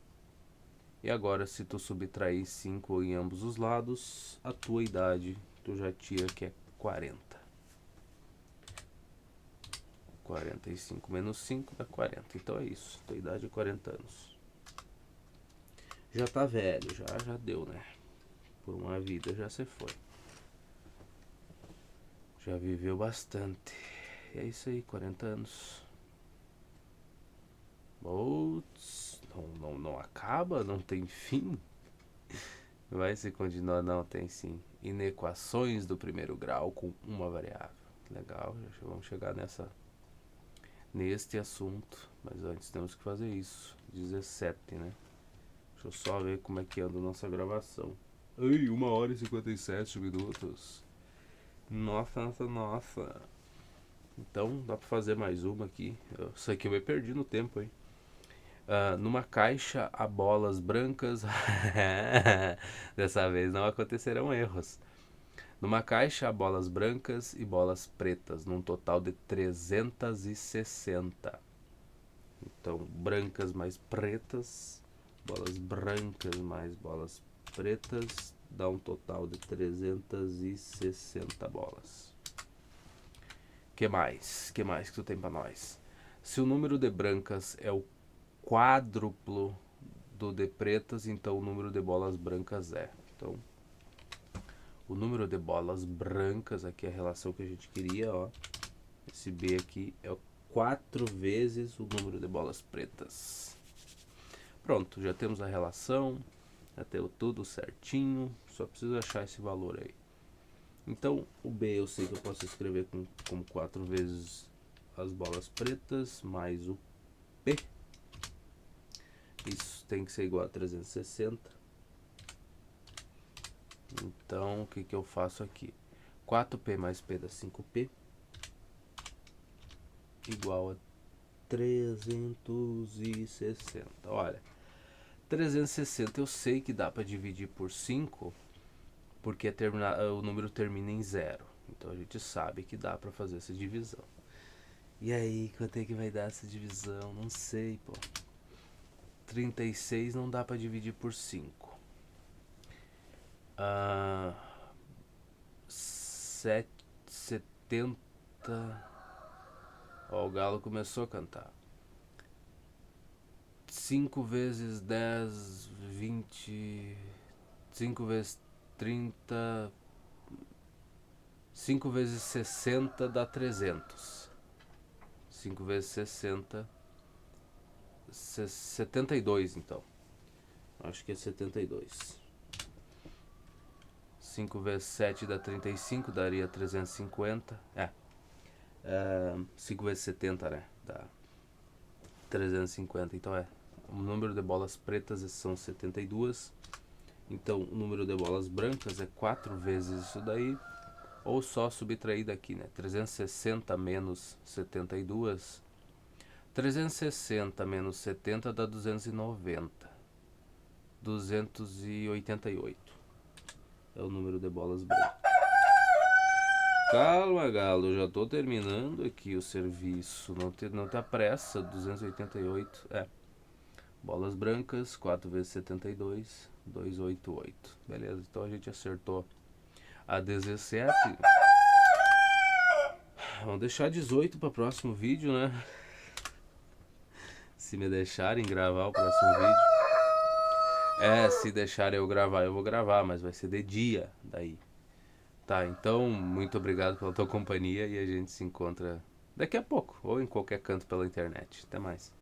E agora, se tu subtrair 5 em ambos os lados, a tua idade tu já tira que é 40. 45 menos 5 dá 40. Então é isso. Tua idade é 40 anos. Já tá velho, já deu, né? Por uma vida já se foi. Já viveu bastante. E é isso aí, 40 anos. Putz, não acaba, não tem fim. Vai se continuar, não, tem sim. Inequações do primeiro grau com uma variável. Legal, já vamos chegar neste assunto. Mas antes temos que fazer isso. 17, né? Deixa eu só ver como é que anda a nossa gravação. Ai, 1 hora e 57 minutos. Nossa. Então dá pra fazer mais uma aqui. Isso aqui eu me perdi no tempo, hein? Numa caixa há bolas brancas. Dessa vez não acontecerão erros. Numa caixa há bolas brancas e bolas pretas, num total de 360. Então, brancas mais pretas, bolas brancas mais bolas pretas, dá um total de 360 bolas. Que mais que tu tem pra nós? Se o número de brancas é o quádruplo do de pretas, então o número de bolas brancas é. Então, o número de bolas brancas, aqui é a relação que a gente queria, ó. Esse B aqui é 4 vezes o número de bolas pretas. Pronto, já temos a relação, já temos tudo certinho, só preciso achar esse valor aí. Então, o B eu sei que eu posso escrever como 4 vezes as bolas pretas, mais o P. Isso tem que ser igual a 360. Então, o que eu faço aqui? 4P mais P dá 5P. Igual a 360. Olha, 360 eu sei que dá para dividir por 5, porque o número termina em 0. Então a gente sabe que dá para fazer essa divisão. E aí, quanto é que vai dar essa divisão? Não sei, pô. 36 não dá para dividir por 5. 70. Ó, o galo começou a cantar. 5 vezes 10, 20. 5 vezes 30. 5 vezes 60 dá 300. 5 vezes 60. 72, então. Acho que é 72. 5 vezes 7 dá 35, daria 350. 5 vezes 70, né? Dá 350. Então o número de bolas pretas são 72. Então o número de bolas brancas é 4 vezes isso daí. Ou só subtrair daqui, né? 360 menos 72. 360 menos 70 dá 290. 288 é o número de bolas brancas. Calma, galo, já tô terminando aqui o serviço. Não te apressa. 288. Bolas brancas, 4 vezes 72, 288. Beleza, então a gente acertou a 17. Vamos deixar 18 para o próximo vídeo, né? Se me deixarem gravar o próximo vídeo. É, se deixar eu gravar, eu vou gravar, mas vai ser de dia daí. Tá, então, muito obrigado pela tua companhia e a gente se encontra daqui a pouco, ou em qualquer canto pela internet. Até mais.